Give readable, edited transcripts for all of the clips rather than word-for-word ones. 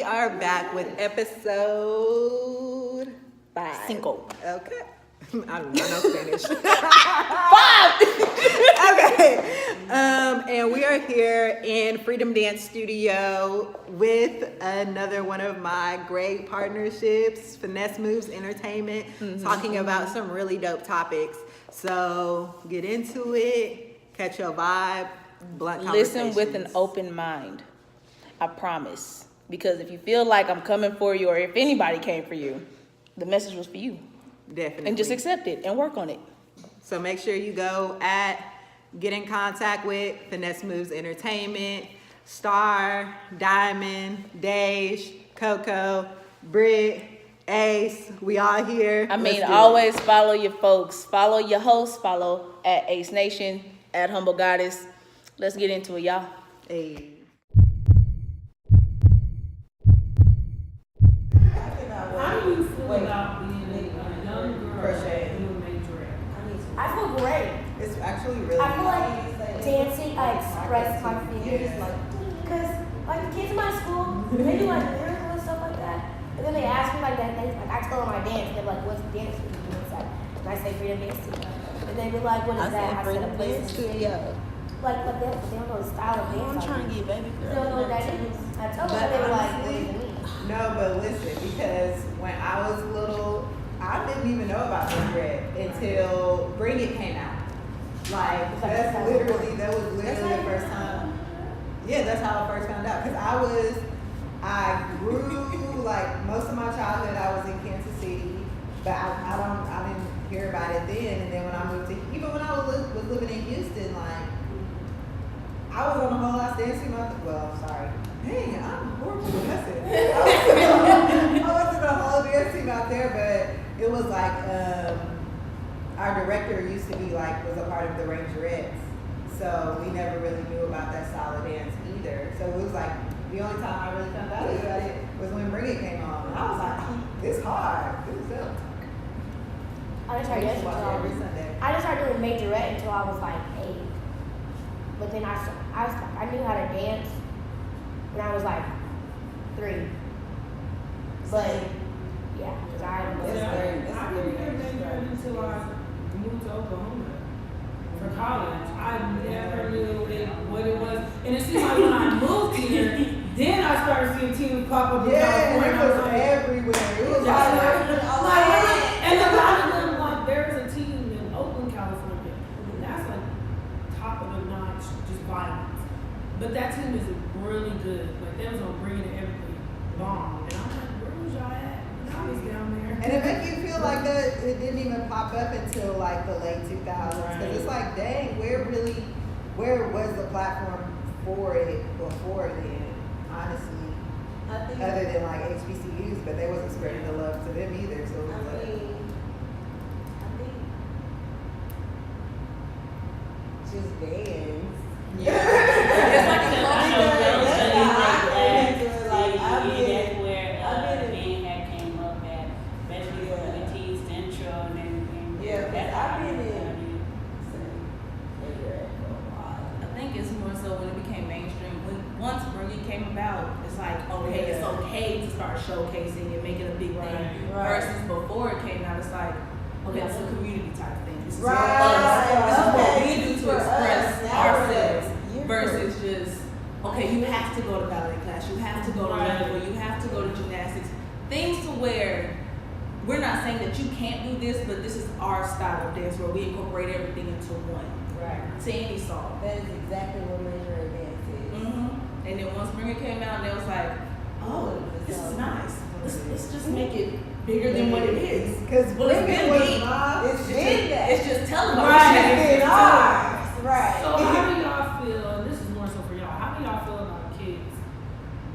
we are back with episode 5. Cinco. Okay. I don't know Spanish. 5! Okay. And we are here in Freedom Dance Studio with another one of my great partnerships, Finesse Moves Entertainment, talking about some really dope topics. So get into it, catch your vibe, blunt Listen with an conversations. open mind. I promise. Because if you feel like I'm coming for you, or if anybody came for you, the message was for you. Definitely. And just accept it and work on it. So make sure you get in contact with Finesse Moves Entertainment, Star, Diamond, Dej, Coco, Britt, Ace. We all here. I mean, Let's do always follow your folks. Follow your hosts. Follow at Ace Nation, at Humble Goddess. Let's get into it, y'all. it. Hey. How do you feel about being a young girl Crochet. doing majorette? I feel great. It's actually really I feel like dancing, I express my feelings, because like the kids in my school, they do like lyrical and stuff like that, and then they ask me like that, I tell them I dance, they're like, what's dance? What's that? And I say Freedom Dance Studio, and they be like, what is that? I said a place Studio. like they don't know the style of dance. I'm trying to get baby They girl. don't know what that is. I told them, But they were like, what honestly, does it mean? No, but listen, because when I was little, I didn't even know about this red until Bring It came out. Like, that was literally the first time. Yeah, that's how I first found out. Because I grew, like, most of my childhood, I was in Kansas City, but I didn't hear about it then. And then when I moved to, even when I was living in Houston, like, I was on the whole last dancing month. Well, sorry. Dang, I'm horrible with messing. I was in the whole dance team out there, but it was like, our director used to be like, was a part of the Rangerettes. So we never really knew about that style of dance either. So it was like, the only time I really found out about it was when Bring It came on. And I was like, this hard. This is dope. I just started dancing until Every Sunday. I just started doing majorette until I was like 8. But then I knew how to dance when I was like 3. But yeah, because I I didn't hear majorette until I moved to Oklahoma for college. I never knew what it was. And it seemed like when I moved here, then I started seeing teams pop up in Yeah, California. it was everywhere. It was Yeah. like, And a lot of them, like, there's a team in Oakland, California, and that's like top of the notch, just violence. But that team is really good. Like, they was on Bring It and everything, bomb. And I'm like, where was y'all at? I was down there. and it make you feel like that it didn't even pop up until like the late 2000s. Because it's like, dang, where was the platform for it before then? Honestly, other than like HBCUs, but they wasn't spreading the love to them either. So it was like, Just dance. It's like a that's where being had came up at, especially for the T Central and everything. Yeah, That's I've how been I in- did. I think it's more so when it became mainstream. Once Bring It came about, it's like, okay, it's okay to start showcasing and making a big thing. Right. Versus before it came out, it's like, okay, it's a community type thing. This is Right. what us. This is what we Okay. do to For us. express Now ourselves. you're Versus just, okay, you have to go to ballet class, you have to go to Right. level, you have to go to gymnastics. Things to where we're not saying that you can't do this, but this is our style of dance where we incorporate everything into one. Right. To any song. That is exactly what major dance is. And then once Bring It came out, and it was like, oh, this is nice. Let's just make it bigger than what it is. because Well, it's been big. it's It's just televised. Right. Right. So how do y'all feel, and this is more so for y'all, how do y'all feel about kids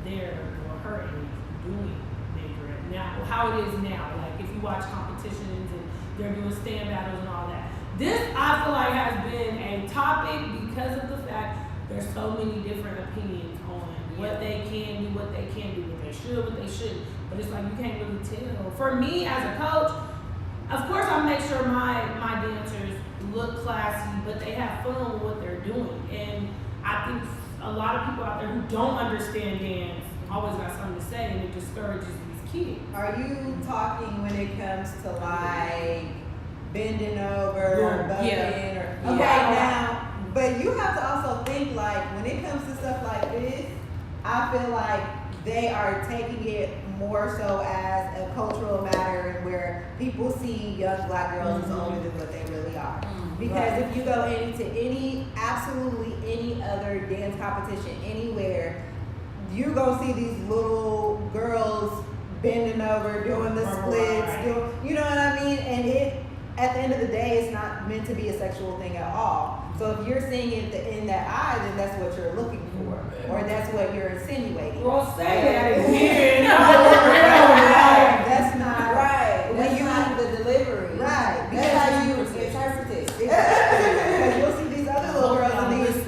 their or her age doing majorette now, how it is now? Like if you watch competitions and they're doing stand battles and all that. This I feel like has been a topic because of the fact there's so many different opinions on what they can do, what they can't do, what they should, what they shouldn't. But it's like you can't really tell. For me as a coach, of course I make sure my dancers look classy, but they have fun with what they're doing. And I think a lot of people out there who don't understand dance always got something to say, and it discourages these kids. Are you talking when it comes to like bending over, Yeah. bucking, Yeah. or okay now? But you have to also think like when it comes to stuff like this, I feel like they are taking it more so as a cultural matter, and where people see young black girls as older than what they really are. Because if you go into absolutely any other dance competition anywhere, you're gonna see these little girls bending over, doing the splits, you know what I mean? And at the end of the day, it's not meant to be a sexual thing at all. So if you're seeing it in that eye, then that's what you're looking for, or that's what you're insinuating. Well, say that again. That's not Right. When That's you- not the delivery. right. That's how you interpret it. Because you'll see these other little girls in these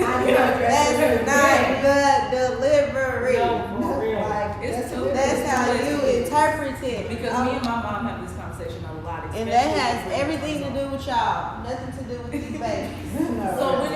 tiny little dresses. That's not the delivery. No, for real. Like, It's too- That's how you interpret it. Because me and my mom have this conversation a lot. And that especially has with everything to my do with y'all. Nothing to do with these babies. So when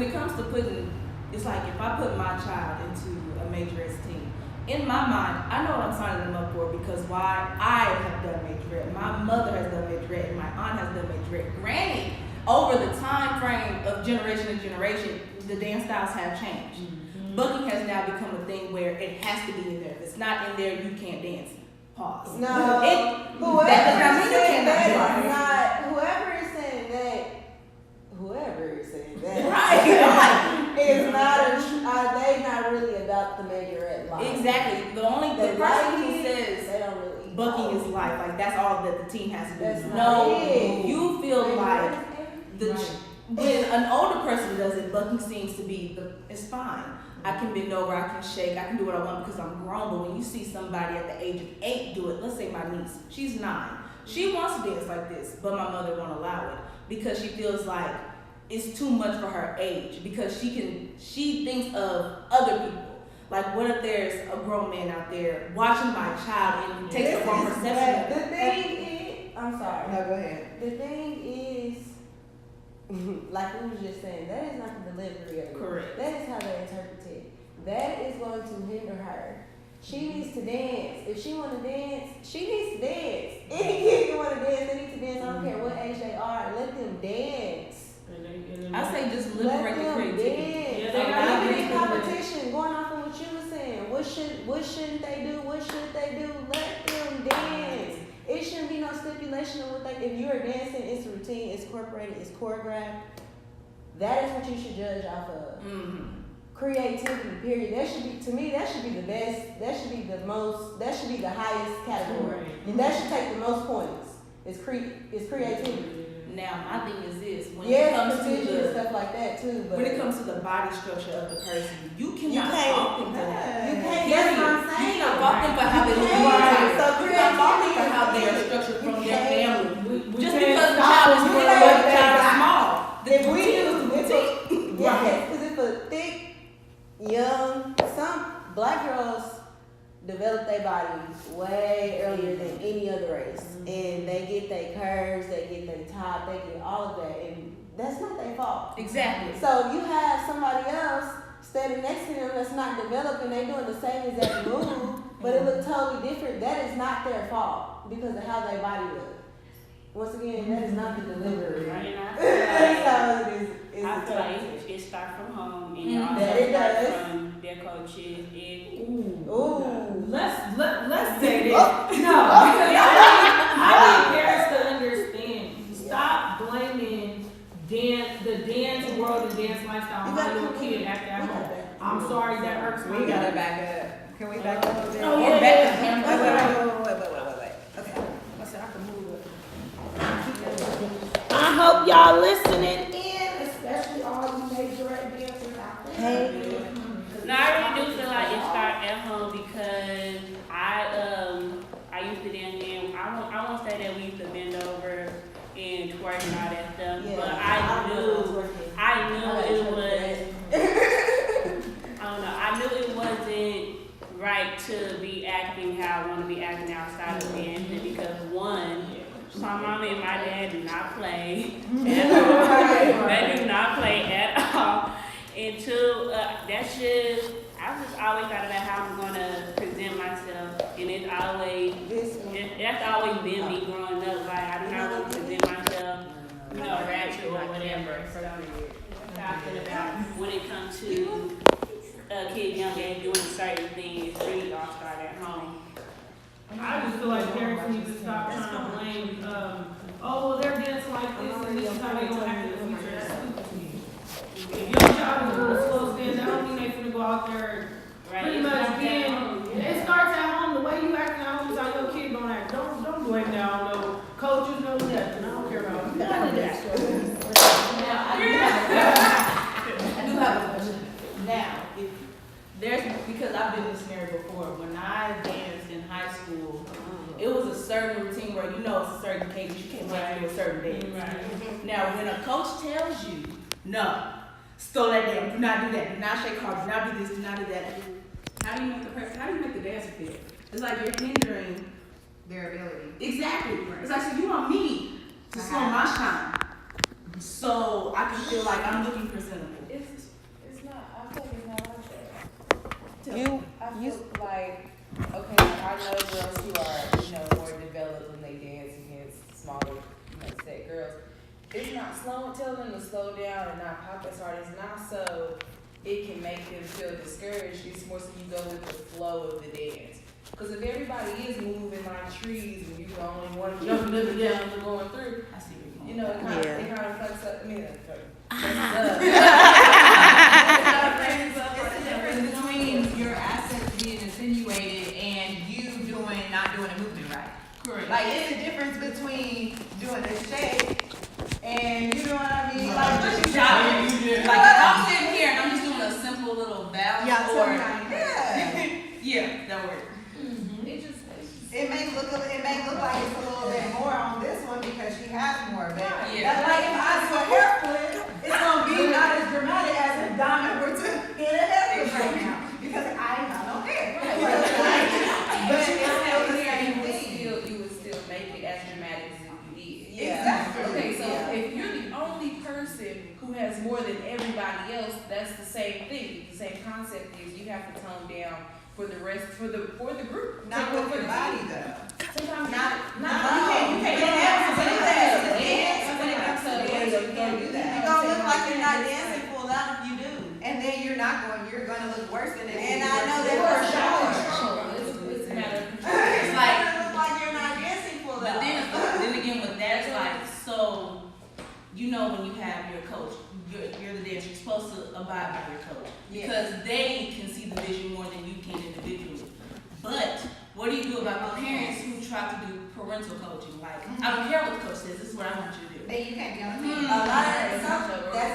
it comes to putting, it's like if I put my child into a majorette team, in my mind, I know what I'm signing them up for, because why? I have done majorette, my mother has done majorette, and my aunt has done majorette. Granted, over the time frame of generation to generation, the dance styles have changed. Bucking has now become a thing where it has to be in there. If it's not in there, you can't dance. Pause. No. That does not Whoever mean is you saying cannot that dance. is not. Whoever is saying that. Right. is not they not really about the majorette life. Exactly. The person who says they don't really bucking is life, like that's all that the team has to do. That's not No, it. you feel like the Right. when an older person does it, bucking seems to be it's fine. I can bend over, I can shake, I can do what I want because I'm grown. But when you see somebody at the age of 8 do it, let's say my niece, she's 9. She wants to dance like this, but my mother won't allow it because she feels like it's too much for her age, because she thinks of other people. Like, what if there's a grown man out there watching my child and takes the wrong perception? The thing is, I'm sorry. No, go ahead. The thing is, like we was just saying, that is not the delivery of it. Correct. That is how they interpret it. That is going to hinder her. She needs to dance. If she want to dance, she needs to dance. Any kid can want to dance, they need to dance. I don't care what age they are. Let them dance. I say just Let liberate the them creativity. dance. Yeah, they gotta Even in dance. competition, going off of what you were saying, what shouldn't they do? What should they do? Let them dance. It shouldn't be no stipulation of what they. If you are dancing, it's routine, it's incorporated, it's choreographed. That is what you should judge off of. Mm-hmm. Creativity, period. That should be, to me, that should be the best. That should be the most. That should be the highest category, and that should take the most points. It's creativity. Now, my thing is this: when it Yes, comes precision to and the stuff like that too. But when it comes to the body structure of the person, you you cannot fault them for that. You can't. Period. That's what I'm You saying. cannot fault them for how they You look. can't. So You cannot fault them for creativity how they are is structured from You their can't. family. We Just can't because the stop child is them. little You or the can't. child is small, the If we routine is do, routine. yes, because if a thick, young, some black girls develop their body way earlier than any other race, and they get their curves, they get their top, they get all of that, and that's not their fault. Exactly. So you have somebody else standing next to them that's not developed, and they doing the same exact move, but it look totally different. That is not their fault because of how their body look. Once again, that is not the delivery. Right, and I That's feel how it is. I feel like it starts from home, and it also That it starts does. from their coaches. Ooh. Let's say this. No, because I need parents to understand. Stop blaming the dance world and dance lifestyle on how your kid act at home. I'm sorry, that hurts my We gotta feelings. back up. Can we back up a little bit? Oh, Or yeah, back yeah. to him. Wait. Okay. I said I can move it. I hope y'all listening in, especially all you majorette dancers out there. Hey. No, I really do feel like it starts at home because I used to dance and I won't say that we used to bend over and twerk and all that stuff, but I knew it was. I don't know. I knew it wasn't right to be acting how I want to be acting outside of dancing because one, my mama and my dad do not play at all. They do not play at all. And two, that's just always thought about how I'm gonna present myself, and it's always that's always been me growing up. Like I do not want to present myself, ratchet or whatever. So that's how I feel about when it comes to kids young age doing certain things. It really all start at home. I just feel like parents need to stop trying to blame, oh, well, they're dancing like this and this is how they gonna act in the future. That's stupid to me. If your child is doing a slow stand, that don't mean they finna go out there pretty much being, it starts at home. The way you act at home is how your kid gonna act. Don't blame that on no coaches, no nothing. I don't care about none of that. I do have a question. Now, if because I've been in this scenario before, when I danced in high school, it was a certain routine where it's a certain cadence, you can't wait to do a certain dance. Right. Now, when a coach tells you, no, slow that down, do not do that, do not shake hard, do not do this, do not do that, how do you make the dancer feel? It's like you're hindering Their ability. exactly. It's like, so you want me to slow my shine, so I can feel like I'm looking presentable. It's not. I feel like it's not like that. I You feel like, okay, I know girls who are, more developed when they dance against smaller, set girls. It's not telling them to slow down and not pop as hard. It's not so it can make them feel discouraged. It's more so you go with the flow of the dance. Because if everybody is moving like trees and you're the only one jumping up and down and going through, I see where you're going. it kind of fucks up. It's the difference between your assets being insinuated and you not doing a movement right. Correct. Like it's the difference between doing a shake and you know what I mean? Like just Like if I'm sitting here and I'm just doing a simple little bounce that works. It may look like it's a little bit more on this one because she has more, but Yeah. like if I do a hair flip, it's gonna be not as dramatic as if Diamond were to hit a hair flip right now because I ain't got no hair. But it's still the same thing. You would still make it as dramatic as if you did. Exactly. Okay, so if you're the only person who has more than everybody else, that's the same thing. The same concept is you have to tone down for the rest, for the group. Not with your body though. Sometimes Not you can't You're gonna look like you're not dancing full out if you do. And then you're gonna look worse than if you do. And I know that for sure. It's a matter of control. It's like, You're gonna look like you're not dancing full but out. then again with that, it's like, so, when you have your coach, you're the dancer, you're supposed to abide by your coach. Because they can see the vision more than you can individually. But what do you do about the parents who try to do parental coaching? Like, I don't care what the coach says, this is what I want you to do. Then you can't be on the team. A lot of that's toxic. That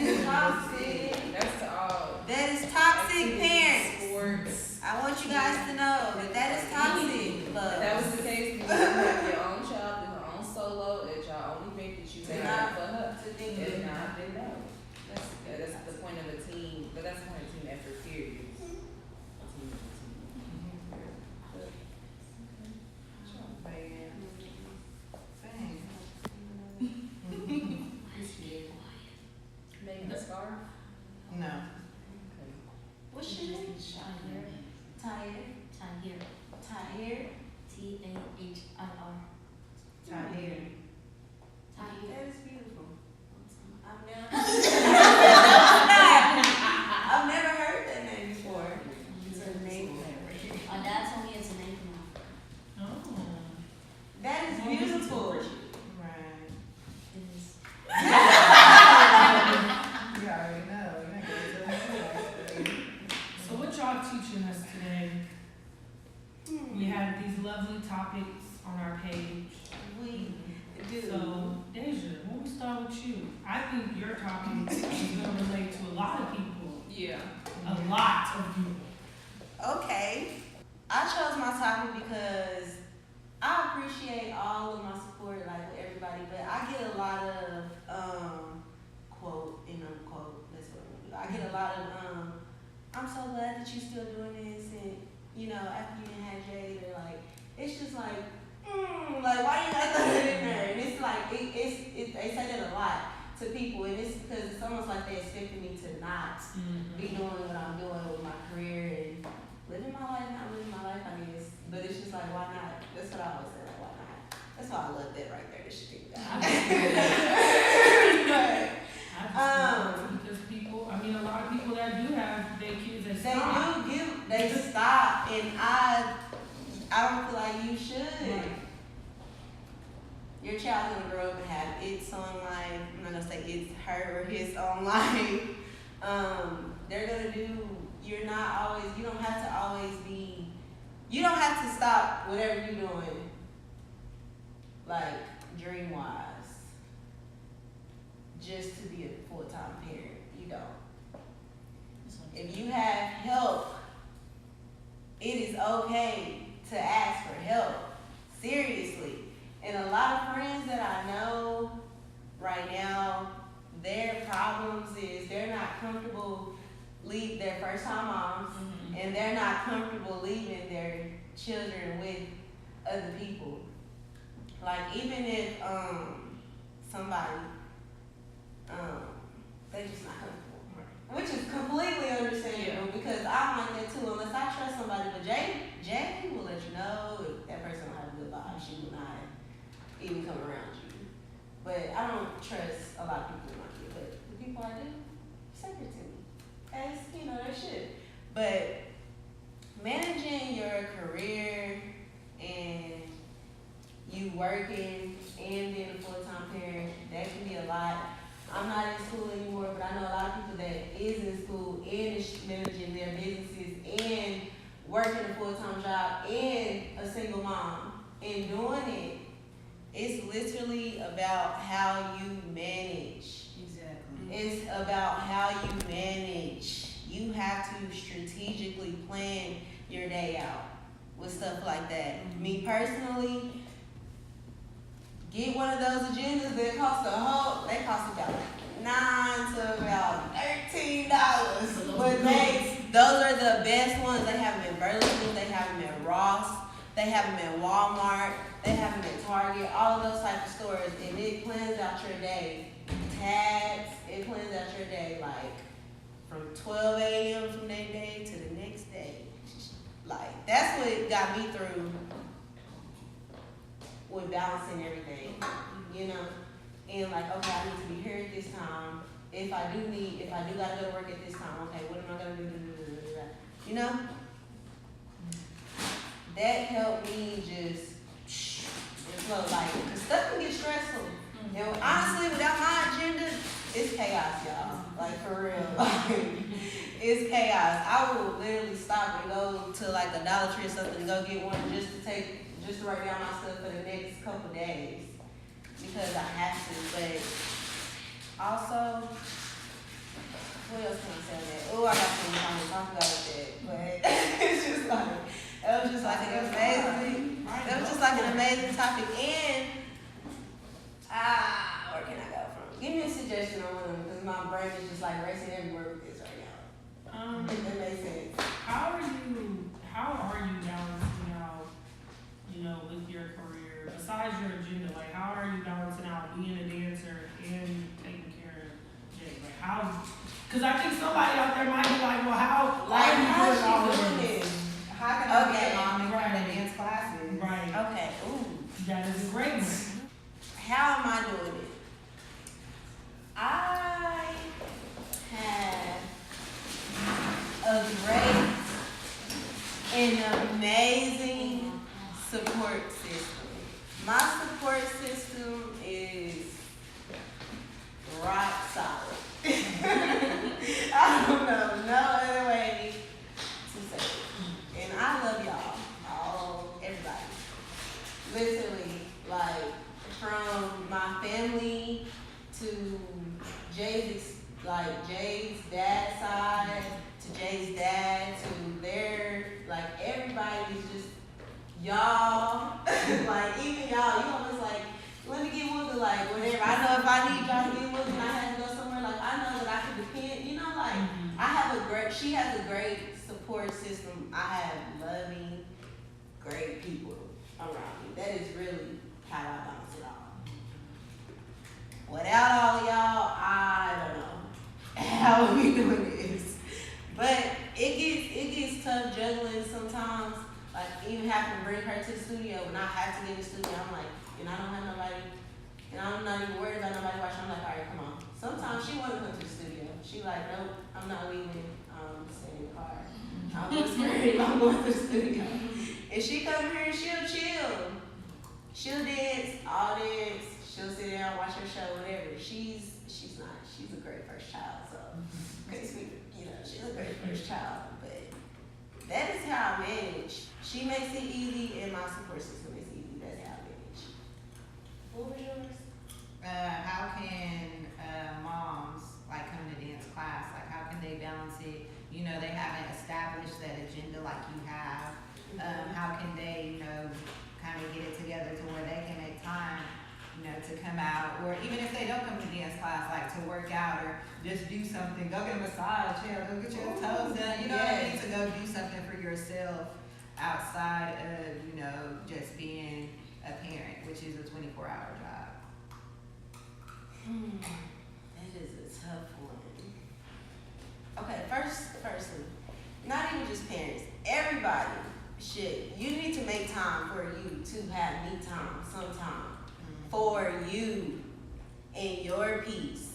is toxic. That's all. That is toxic, parents. Sports. I want you guys to know that is toxic. If that was the case, then you have your own child, do her own solo at your own event that you made for her. If not, then no. That's the point of a team, but that's the point of team effort, period. Making a scarf? No. What's your name? Tahir. Tahir. Tahir. Tahir. That is beautiful. I've never heard that name before. It's a name. My dad told me it's a name now. Oh. That is beautiful. Right. It is. You already know. You're not gonna tell me. So what y'all teaching us today? We have these lovely topics on our page. We do. So, Deja, when we start with you, I think your topic is going to relate to a lot of people. Yeah. A lot of people. Okay. I chose my topic because I appreciate all of my support, like with everybody, but I get a lot of quote and unquote. That's what I'm gonna do. I get a lot of I'm so glad that you're still doing this, and after you didn't have Jade, or like it's just like like why you gotta throw it in there? And it's like they say that a lot to people, and it's because it's almost like they expected me to not be doing what I'm doing with my career and living my life, not living my life, I guess. But it's just like, why not? That's what I always say, like, why not? That's why I love that right there. This shit. Because people, I mean, a lot of people that do have their kids that They stop. do give, they stop, and I don't feel like you should. Right. Your child's gonna grow up and have its own life. I'm not gonna say it's her or his own life. They're gonna do, you don't have to always be, you don't have to stop whatever you're doing, like, dream-wise, just to be a full-time parent. You don't. If you have help, it is okay to ask for help. Seriously. And a lot of friends that I know right now, their problems is they're not comfortable they're first time moms, and they're not comfortable leaving their children with other people. Like, even if somebody they just not comfortable. Which is completely understandable because I'm like that too, unless I trust somebody. But Jay will let you know if that person will have a good vibe. She will not even come around you. But I don't trust a lot of people in my kid. But the people I do, sacred to me. As they should. But managing your career and you working and being a full-time parent, that can be a lot. I'm not in school anymore, but I know a lot of people that is in school and is managing their businesses and working a full-time job and a single mom and doing it. It's literally about how you manage. Exactly. It's about how you manage. You have to strategically plan your day out with stuff like that. Me personally, get one of those agendas that cost they cost about $9 to about $13. But those are the best ones. They have them in Burlington, they have them at Ross, they have them at Walmart, they have them at Target, all of those type of stores, and it plans out your day. Tabs, it plans out your day like from 12 a.m. from that day to the next day. Like, that's what got me through with balancing everything, and like, okay, I need to be here at this time. If I do gotta go to work at this time, okay, what am I gonna do? That helped me just flow, like, cause stuff can get stressful. And honestly, without my agenda, it's chaos, y'all. Like, for real, like, it's chaos. I will literally stop and go to like a Dollar Tree or something and go get one just to write down my stuff for the next couple days because I have to. But also, what else can I say on that? Oh, I got some comments. I forgot that. But it's just like, it was just like an amazing topic. And where can I go from? Give me a suggestion on one of them because my brain is just like racing everywhere with this right now. If that makes sense. How are you balancing out, with your career, besides your agenda, like, how are you balancing out being a dancer and taking care of Jay? Like, how, because I think somebody out there might be like, well, how are you doing all of this? How can I be a mom and run the dance classes? Right. Okay, ooh. That is a great one. How am I doing it? I have a great and amazing support system. My support system is rock solid. I don't know no other way to say it. And I love y'all, everybody. Literally, like, from my family to Jay's dad's side, to Jay's dad, to their, like, everybody's just y'all. Like, even y'all, you almost like, let me get with it, like, whatever. I know if I need y'all to get with it and I have to go somewhere, like, I know that I can depend, like, she has a great support system. I have loving, great people around me. That is really how I balance it all. Without all of y'all, studio, when I have to get in the studio, I'm like, and I don't have nobody, and I'm not even worried about nobody watching. I'm like, all right, come on. Sometimes she want to come to the studio. She like, nope, I'm not leaving. Staying in the car. I'm going to the studio. And she come here and she'll chill. She'll dance, all dance. She'll sit down, watch her show, whatever. She's a great first child. So, she's a great first child. But that is how I manage. She makes it easy, and my support system is easy. That's how I manage. What was yours? How can moms like come to dance class? Like, how can they balance it? You know, they haven't established that agenda like you have. How can they, kind of get it together to where they can make time, to come out, or even if they don't come to dance class, like to work out or just do something, go get a massage, go get your toes done, what I mean, to go do something for yourself outside of, just being a parent, which is a 24-hour job. That is a tough one. Okay, firstly, not even just parents, everybody you need to make time for you to have me time sometime for you and your peace.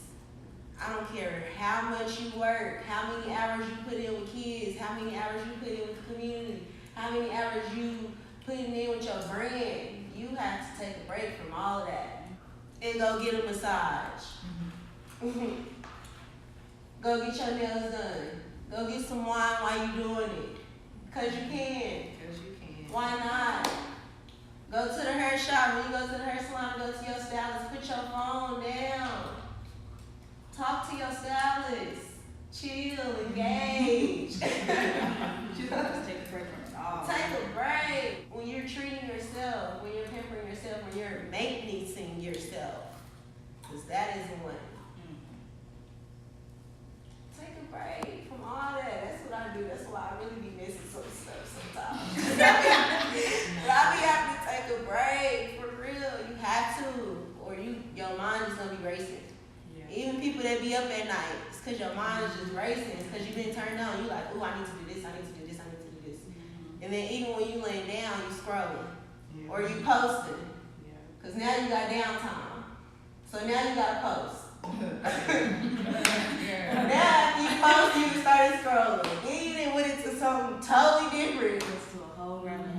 I don't care how much you work, how many hours you put in with kids, how many hours you put in with the community, how many hours you putting in with your brand. You have to take a break from all of that and go get a massage. Go get your nails done. Go get some wine while you doing it. Cause you can. Why not? Go to the hair shop. When you go to the hair salon, go to your stylist. Put your phone down. Talk to your stylist. Chill, engage. She's gonna just take a break from it all. Take a break. When you're treating yourself, when you're pampering yourself, when you're maintaining yourself. Because that is one. Take a break from all that. That's what I do. That's why I really be missing some stuff sometimes. But I be having to take a break, for real. You have to, or your mind is gonna be racing. Yeah. Even people that be up at night, it's cause your mind is just racing. It's cause you've been turned on. You like, I need to do this, I need to do this, I need to do this. And then even when you laying down, you scrolling. Or you posting. Cause now you got downtime. So now you gotta post. Now if you post, you started scrolling. Then you done went into something totally different.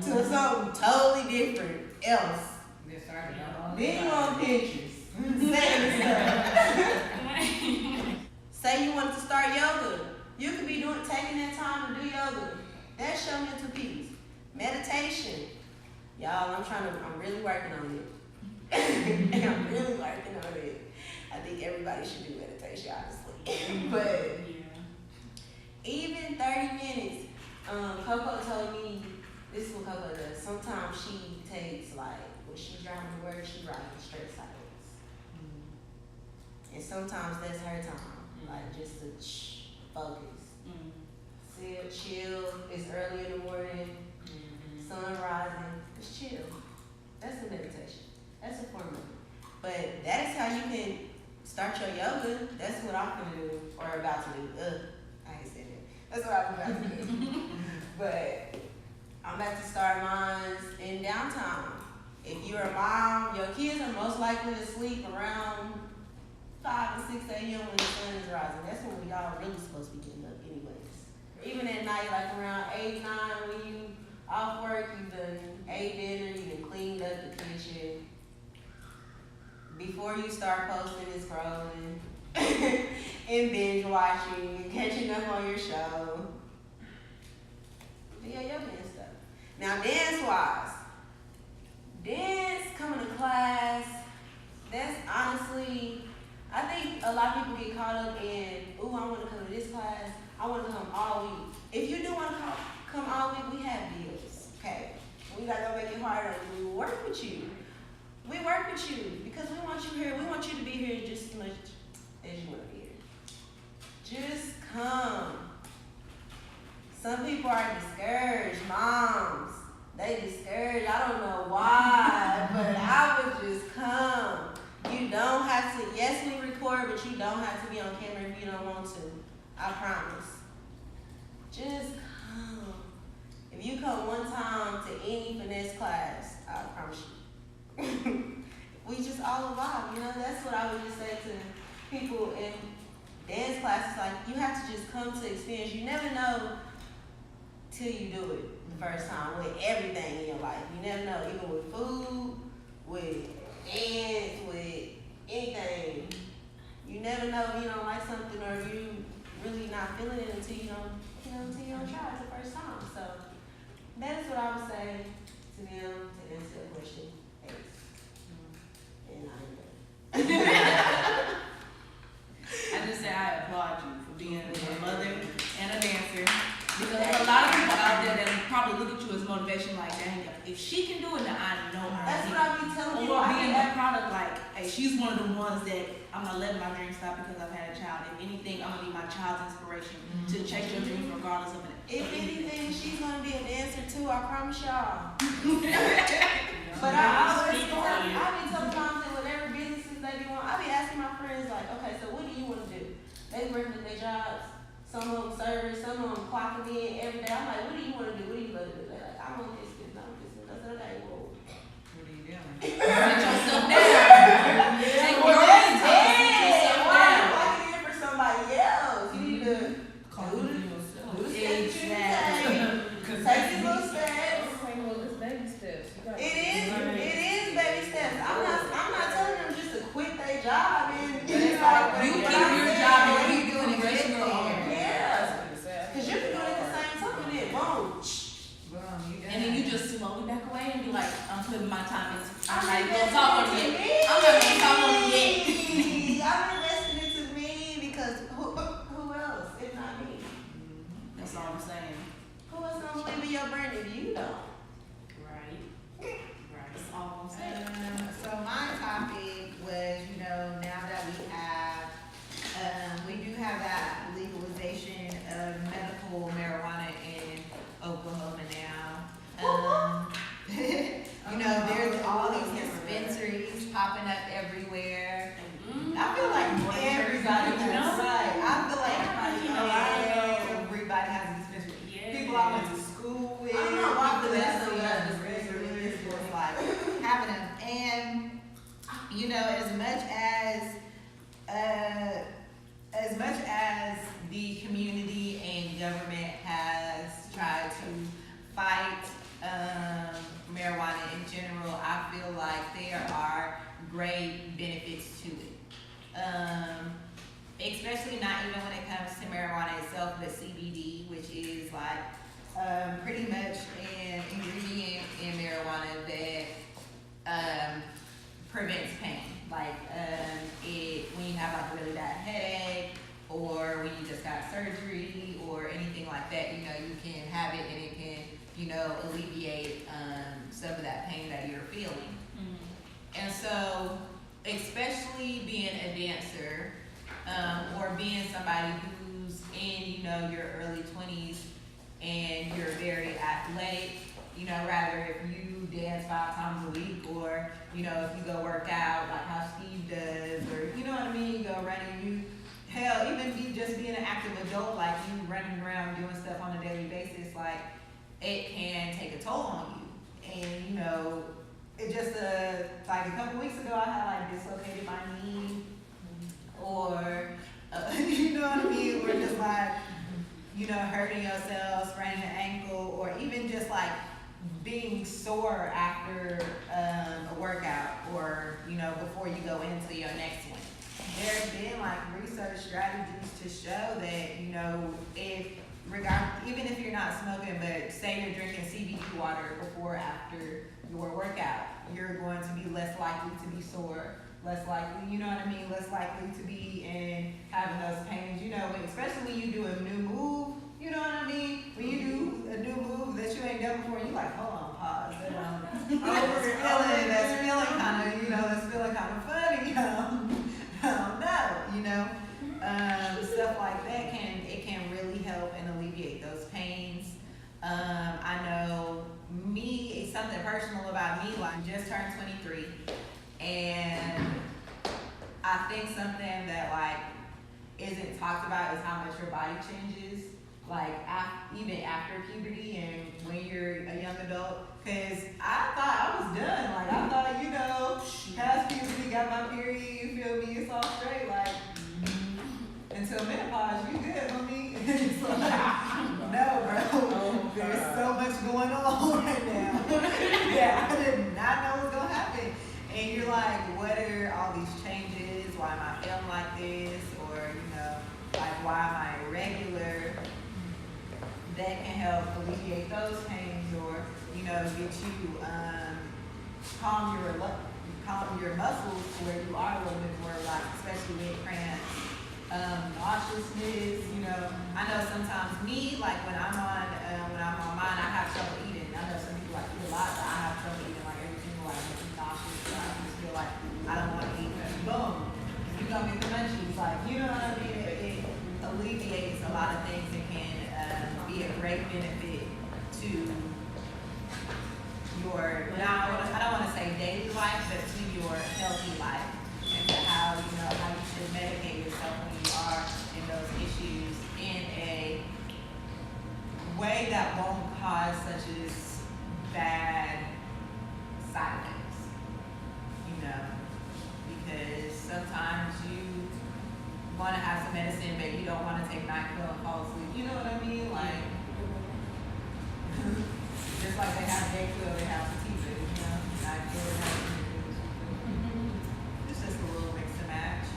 To something totally different else. Then you on pictures. Saying stuff. Say you wanted to start yoga. You could be taking that time to do yoga. That's your mental peace. Meditation. Y'all, I'm really working on it. I'm really working on it. I think everybody should do meditation, honestly. But even 30 minutes, Coco told me, this is what Coco does. Sometimes she takes, when she's driving to work, she rides in straight silence. And sometimes that's her time, just to focus. Sit, chill, it's early in the morning, sun rising, just chill. That's a meditation. That's a form of it. But that is how you can start your yoga. That's what I'm gonna do, or about to do. I ain't said it. That's what I'm about to do. But I'm about to start mine in downtime. If you're a mom, your kids are most likely to sleep around 5 to 6 a.m. when the sun is rising. That's when we all really supposed to be getting up anyways. Even at night, around 8, 9, when you off work, you done ate dinner, you done cleaned up the kitchen. Before you start posting and scrolling and binge watching and catching up on your show. But yeah, yoga and stuff. Now dance-wise, coming to class, that's honestly, I think a lot of people get caught up in, I want to come to this class, I want to come all week. If you do want to come all week, we have deals, okay? We got to make it harder. We work with you. We work with you because we want you here. We want you to be here just as much as you want to be here. Just come. Some people are discouraged. Moms, they discouraged. I don't know why, but I would just come. You don't have to, yes, we record, but you don't have to be on camera if you don't want to. I promise. Just come. If you come one time to any finesse class, I promise you, we just all vibe. You know, that's what I would just say to people in dance classes. Like, you have to just come to experience. You never know till you do it the first time with everything in your life. You never know, even with food, with dance, with anything. You never know if you don't like something or if you really not feeling it until you don't, until you don't try it the first time. So that is what I would say to them to answer the question. And I just say I applaud you for being a mother and a dancer. Because there's a lot of people out there that probably look at you as motivation, like, dang, if she can do it, then I know how. that's what I be telling people. Or being a product, like, hey, she's one of the ones that I'm not letting my dreams stop because I've had a child. If anything, I'm gonna be my child's inspiration to chase your dreams regardless of it. If anything, she's gonna be a dancer too, I promise y'all. But I always be telling moms in whatever businesses they be on, I be asking my friends like, okay, so what do you want to do? They working at their jobs, some of them service, some of them clocking in every day. I'm like, what do you want to do? What do you love to do? They're like, I want this, I want this. I said, okay, well, What are you doing? Set yourself down. Take your time. Set yourself why are you down. clocking in for somebody else? You need to Call it yourself. do the steps you need to take. Take these little steps. Well, it's baby steps. You gotta- It is baby steps. I'm not telling them just to quit their job and But it's like, You what keep I'm your saying, job what and you you doing doing to it get your there? own. Yeah. That's what it said. Because you can do it at the same time and then boom. Boom, you done. And then you just slowly back away and be like, I'm putting my time into I'm I'm not investing gonna talk on into it. me. I'm not gonna talk on it yet. I'm investing into me because who else if not me? That's all I'm saying. Who else gonna believe in your brand if you don't? Right. Right. That's all I'm saying. So my topic was, now that we do have that legalization of medical marijuana in Oklahoma now. There's all these dispensaries popping up everywhere. I feel like everybody has, right? I feel like everybody has a dispensary. Yeah. People I went to school with. I don't know why, but that's people a that lot of see us dispensaries. it's just like having them. And as much as the community and government has tried to fight marijuana in general, I feel like there are great benefits to it. Especially not even when it comes to marijuana itself, but CBD, which is like pretty much an ingredient in marijuana that prevents pain. Like when you have like a really bad headache, or when you just got surgery, or anything like that, you can have it and it can, alleviate some of that pain that you're feeling. And so, especially being a dancer, or being somebody who's in, your early 20s and you're very athletic, rather if you dance 5 times a week, or, if you go work out like how Steve does, or, you know what I mean, you go running, even just being an active adult, like you running around doing stuff on a daily basis, like it can take a toll on you. And, it just, like a couple weeks ago, I had like dislocated my knee, or, you know what I mean, or just like, hurting yourself, spraining an ankle, or even just like being sore after a workout, or, before you go into your next one. There's been like research strategies to show that, even if you're not smoking, but say you're drinking CBD water before or after your workout, you're going to be less likely to be sore, less likely, less likely to be in having those pains, especially when you do a new move, you know what I mean? When you do a new move that you ain't done before, you like, hold on, pause. That's feeling kind of funny, stuff like that can really help and alleviate those pains. I know me, something personal about me, like I just turned 23, and I think something that like isn't talked about is how much your body changes like even after puberty and when you're a young adult? Cause I thought I was done. Like I thought, you know, past puberty, got my period, you feel me? It's all straight. Like until menopause, you good, homie. It's like, no, bro. There's so much going on right now. Yeah, I did not know what was gonna happen. And you're like, what are all these changes? Why am I feeling like this? Or, you know, like why am I irregular? That can help alleviate those pains, or, you know, get you calm your muscles where you are a little bit more relaxed, especially with cramps. Nauseousness, you know. I know sometimes me, like when I'm on mine, I have trouble eating. I know some people like eat a lot, but I have trouble eating like everything, like making nauseous. So I just feel like I don't want to eat. Boom, you gonna get the munchies, like, you know what I mean? It alleviates a lot of things and can be a great benefit to your, I don't want to say daily life, but to your healthy life, and to how, you know, how you should medicate yourself when you are in those issues in a way that won't cause such as bad side effects, you know, because sometimes you want to have some medicine, but you don't want to take NyQuil and fall asleep, you know what I mean? Like, just like they have Dayquil, they have sativa, you know, NyQuil, they have it's just a little mix and match.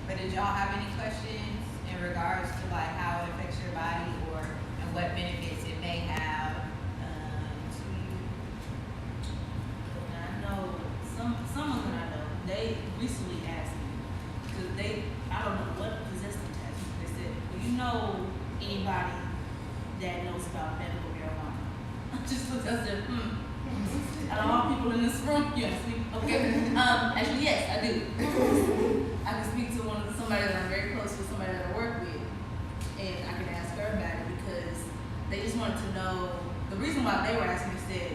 But did y'all have any questions in regards to like how it affects your body, or and what benefits it may have to you? And I know some of them I know, they recently asked me, because I don't know what possessed them to ask me. They said, do you know anybody that knows about medical marijuana? I just looked at them, out of all people in this room, yes, okay. Actually, yes, I do. I can speak to somebody that I'm very close with, somebody that I work with, and I can ask her about it because they just wanted to know. The reason why they were asking me said,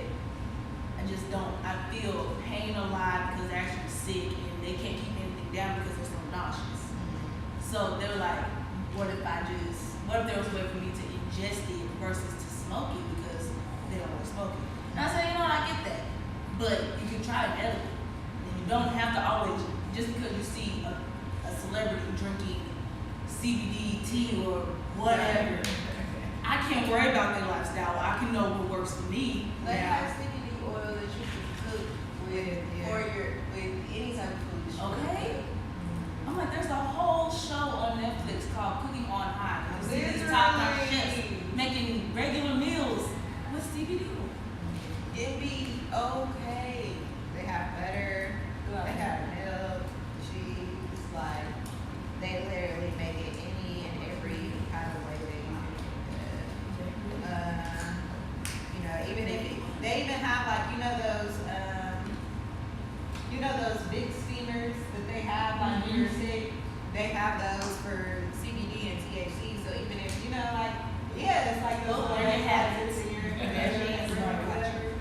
I feel pain a lot because they're actually sick and they can't keep anything down because they're so nauseous. So they were like, what if there was a way for me to ingest it versus to smoke it because they don't want to smoke it. And I said, you know, I get that, but you can try it medically. And you don't have to always, just because you see a celebrity drinking CBD tea or whatever, I can't worry about their lifestyle. I can know what works for me. They have CBD oil that you can cook with, with any type of food. Okay? I'm like, there's a whole show on Netflix called Cooking on High. You see these top chefs making regular meals with CBD oil. It'd be okay. They have butter, they have milk, cheese, like they literally make it any and every kind of way that you can. You know, even if they even have like those big steamers that they have like when you're sick, they have those for CBD and THC. So even if you know like it's like those hazards in your machines or whatever.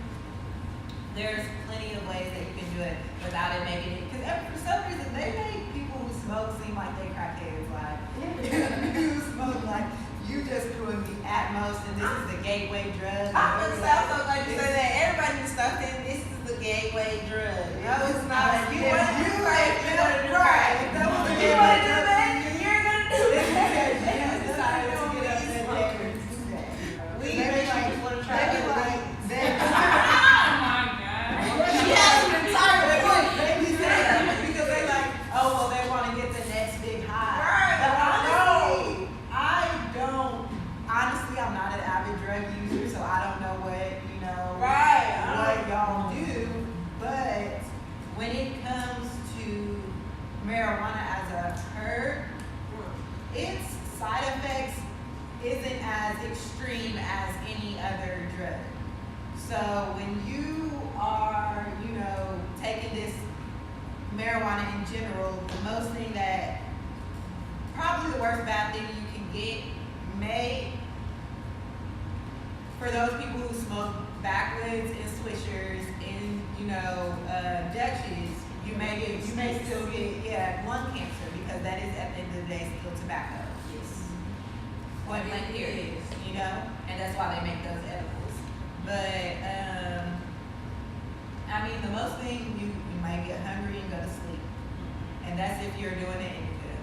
There's plenty of ways that you can do it without it making it. Because for some reason they make people who smoke seem like they crackheads. Like you smoke like you just doing the utmost, and this is the gateway drug. I'm so glad you said that. Everybody just start saying this is the gateway drug. No, it's not. You want to do right. Right. That was the gateway drug. You're gonna do it. You decided to get up that day and do that. We like want to try to like that. Because they like, oh well, they want to get the next big high. Right. But honestly, I'm not an avid drug user, so I don't know what what y'all do. But when it comes to marijuana as a herb, its side effects isn't as extreme as any other drug. So when you are, taking this marijuana in general, the most thing that, probably the worst bad thing you can get for those people who smoke backwoods and swishers and, Dutchies, you may still get, lung cancer, because that is at the end of the day still tobacco. Yes. point blank period, you know, and that's why they make those edibles. But I mean, the most thing you might get hungry and go to sleep, and that's if you're doing it indica.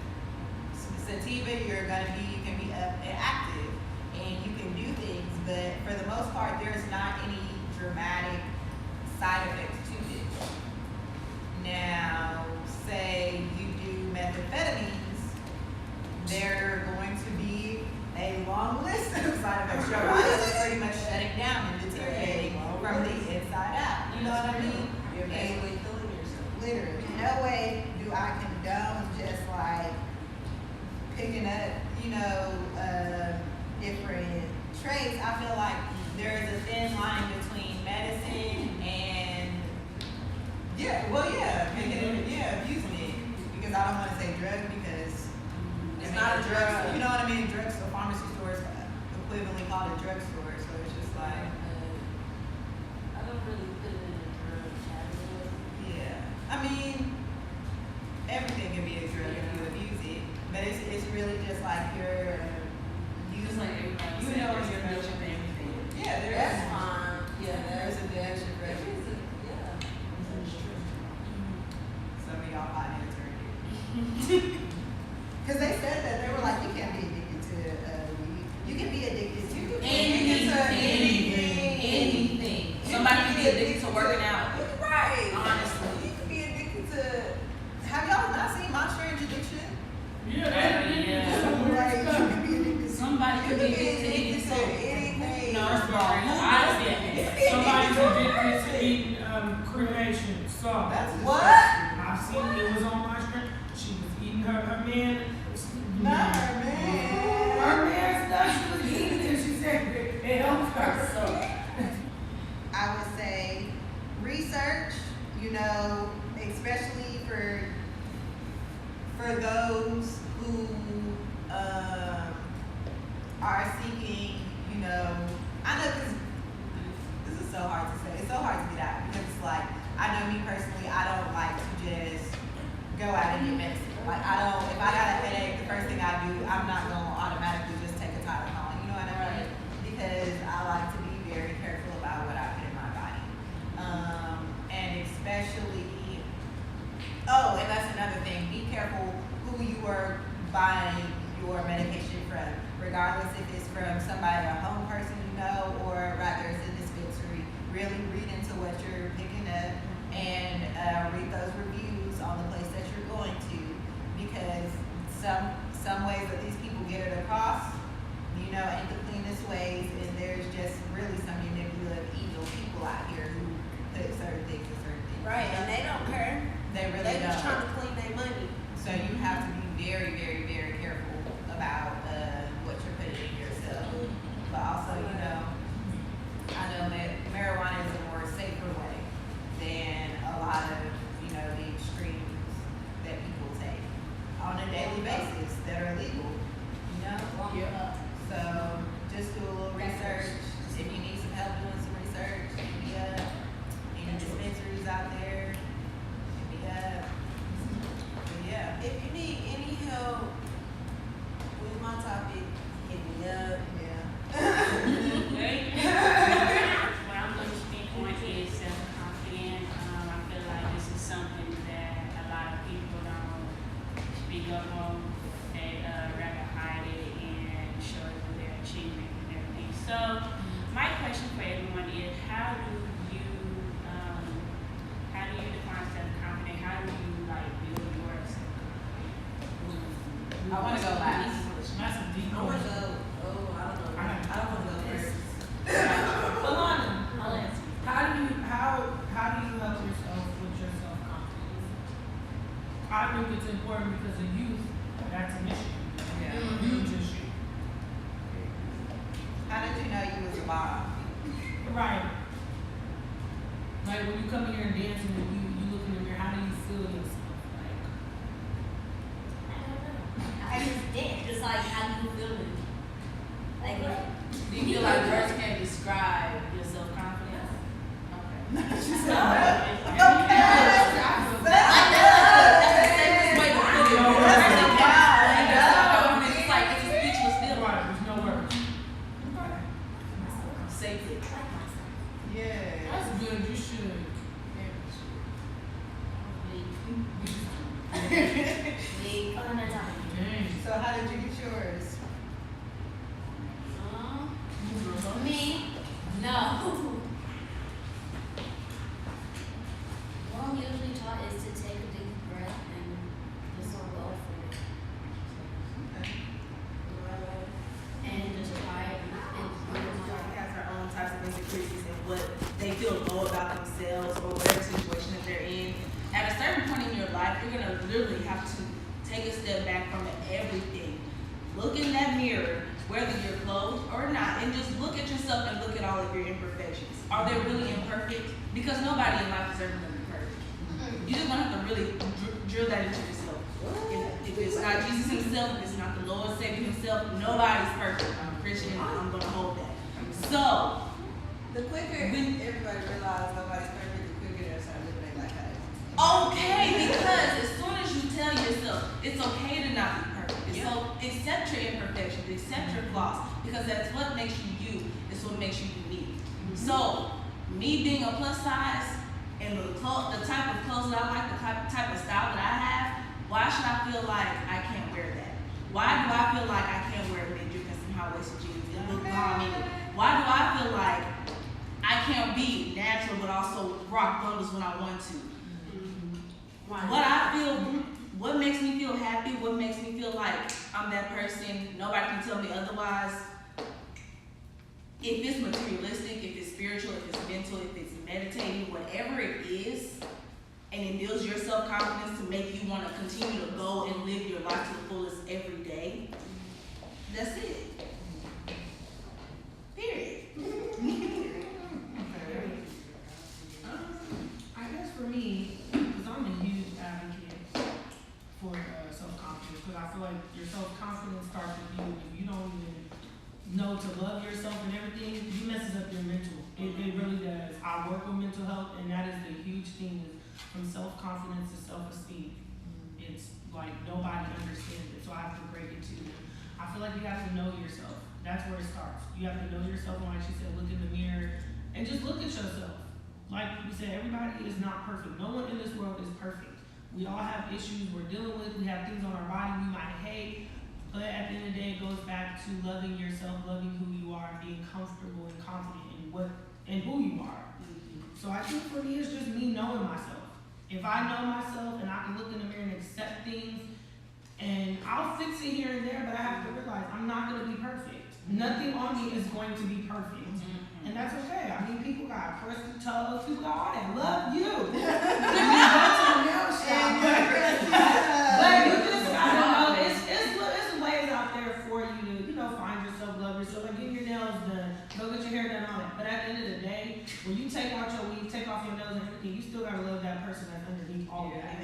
Sativa, you can be up and active, and you can do things, but for the most part, there's not any dramatic side effects to it. Now, say you do methamphetamines, there are going to be a long list of side effects. Your body is pretty much shutting down and deteriorating from the inside out. You know what I mean? You're basically killing yourself. Literally. No way do I condone just like picking up, you know, different traits. I feel like there is a thin line between medicine and abusing it. Because I don't want to say drug because it's not a drug. You know what I mean? Drugs, so pharmacy stores equivalently called a drugstore. So it's just like, I don't really put it in a drug category. yeah. I mean, everything can be a drug if you abuse it, but it's really just like you're Just like everybody you said, know there's you're addiction to everything. Yeah, there That's is. fine. Yeah, there's addiction for everything. Some of y'all might need to because they said that they were like, you can't be addicted to weed. You can be addicted to Anything. Somebody can be addicted to working out. Right. Honestly. You can be addicted to. Have y'all not seen Monster Energy Addiction? Yeah, Like, you can be addicted to. Somebody You could can be be addicted to anything. anything. No, First of all, honestly, somebody's addicted to eating cremation sauce. That's What? I've seen it was on my screen. She was eating her man. Not her man. Her man stuff. She was eating it. She said it helps her. So I would say research, you know, especially for those who are seeking, you know, I know this is so hard to say. It's so hard to get out because it's like, I know me personally, I don't like to just go out and get medicine. Like if I got a headache, the first thing I do, I'm not gonna automatically just take a Tylenol. You know what I mean? Because I like to be very careful about what I put in my body. And especially, and that's another thing, be careful who you are buying your medication from, regardless if it's from somebody, a home person you know, or rather it's a dispensary. Really read into what you're picking up and read those reviews on the place that you're going to, because some ways that these people get it across, you know, ain't the cleanest ways, and there's just really some manipulative, evil people out here who put certain things in certain things. Right, and they don't care. They really They just don't. trying to clean their money. So you have to be very, very, very careful about what you're putting in yourself. But also, you know, I know that marijuana is a more safer way than a lot of, you know, the extremes that people take on a daily basis that are legal, you know? yeah. So just do a little research. If you need some help doing some research, hit me up. Any dispensaries out there, hit me up. But yeah. If you need any help with my topic, hit me up. Yeah. What I'm going to speak on is self-confidence. I feel like this is something that a lot of people don't speak up on. They rather hide it and show it through their achievement and everything. So my question for everyone is, how do you define self-confidence? How do you build your self-confidence? I want to go last. That's a deep I want to question. go. Oh, I don't know. I don't want to go first. Alana, I'll answer. how do you help yourself with your self-confidence? I think it's important because of youth. That's an issue. Huge issue. How did you know you was a mom? Right. Like when you come in here and dancing and you look in the mirror, how do you feel yourself? Like, I don't know. I just dance. Just like, how do you feel it? Like, Do you feel like words can't describe your self-confidence? Okay. right, there's no So how did you get yours? Me? No. What I'm usually taught is to take a deep breath and just sort of go for it. And just try it and Everybody has their own types of insecurities and what they feel low about themselves or whatever situation that they're in. At a certain point in your life, you're gonna literally have to take a step back from everything. Look in that mirror, whether you're clothed or not, and just look at yourself and look at all of your imperfections. Are they really imperfect? Because nobody in life is ever gonna be perfect. You just gonna have to really drill that into yourself. If it's not Jesus himself, if it's not the Lord Savior himself, nobody's perfect. I'm a Christian, I'm gonna hold that. So, The quicker everybody realizes nobody's perfect, the quicker they'll start living their life out. okay, because as soon as you tell yourself it's okay to not be perfect, so accept your imperfections, accept your flaws, because that's what makes you you. It's what makes you unique. So, me being a plus size and the type of clothes that I like, the type of style that I have, why should I feel like I can't wear that? Why do I feel like I can't wear midriff and some high-waisted jeans and look bomb in it? Why do I feel like I can't be natural but also rock bundles when I want to? What makes me feel happy, what makes me feel like I'm that person, nobody can tell me otherwise. If it's materialistic, if it's spiritual, if it's mental, if it's meditating, whatever it is, and it builds your self-confidence to make you want to continue to go and live your life to the fullest every day, that's it. Period. I guess for me, because I'm a huge advocate for self-confidence, because I feel like your self-confidence starts with you. If you don't even know to love yourself and everything, you messes up your mental. It really does. I work with mental health, and that is the huge thing, is from self-confidence to self-esteem. It's like nobody understands it, so I have to break it to you. I feel like you have to know yourself. That's where it starts. You have to know yourself, and like she said, look in the mirror and just look at yourself. Like we said, everybody is not perfect. No one in this world is perfect. We all have issues we're dealing with. We have things on our body we might hate. But at the end of the day, it goes back to loving yourself, loving who you are, and being comfortable and confident in who you are. So I think for me, it's just me knowing myself. If I know myself and I can look in the mirror and accept things, and I'll fix it here and there, but I have to realize I'm not going to be perfect. Nothing on me is going to be perfect. And that's okay. I mean, people got crusty toes, people got all that. Love you. You go to the nail shop. But you just gotta know, it's ways out there for you to, find yourself, love yourself, like get your nails done, go get your hair done, all that. But at the end of the day, when you take out your weave, take off your nails and everything, you still gotta love that person that's underneath all of that.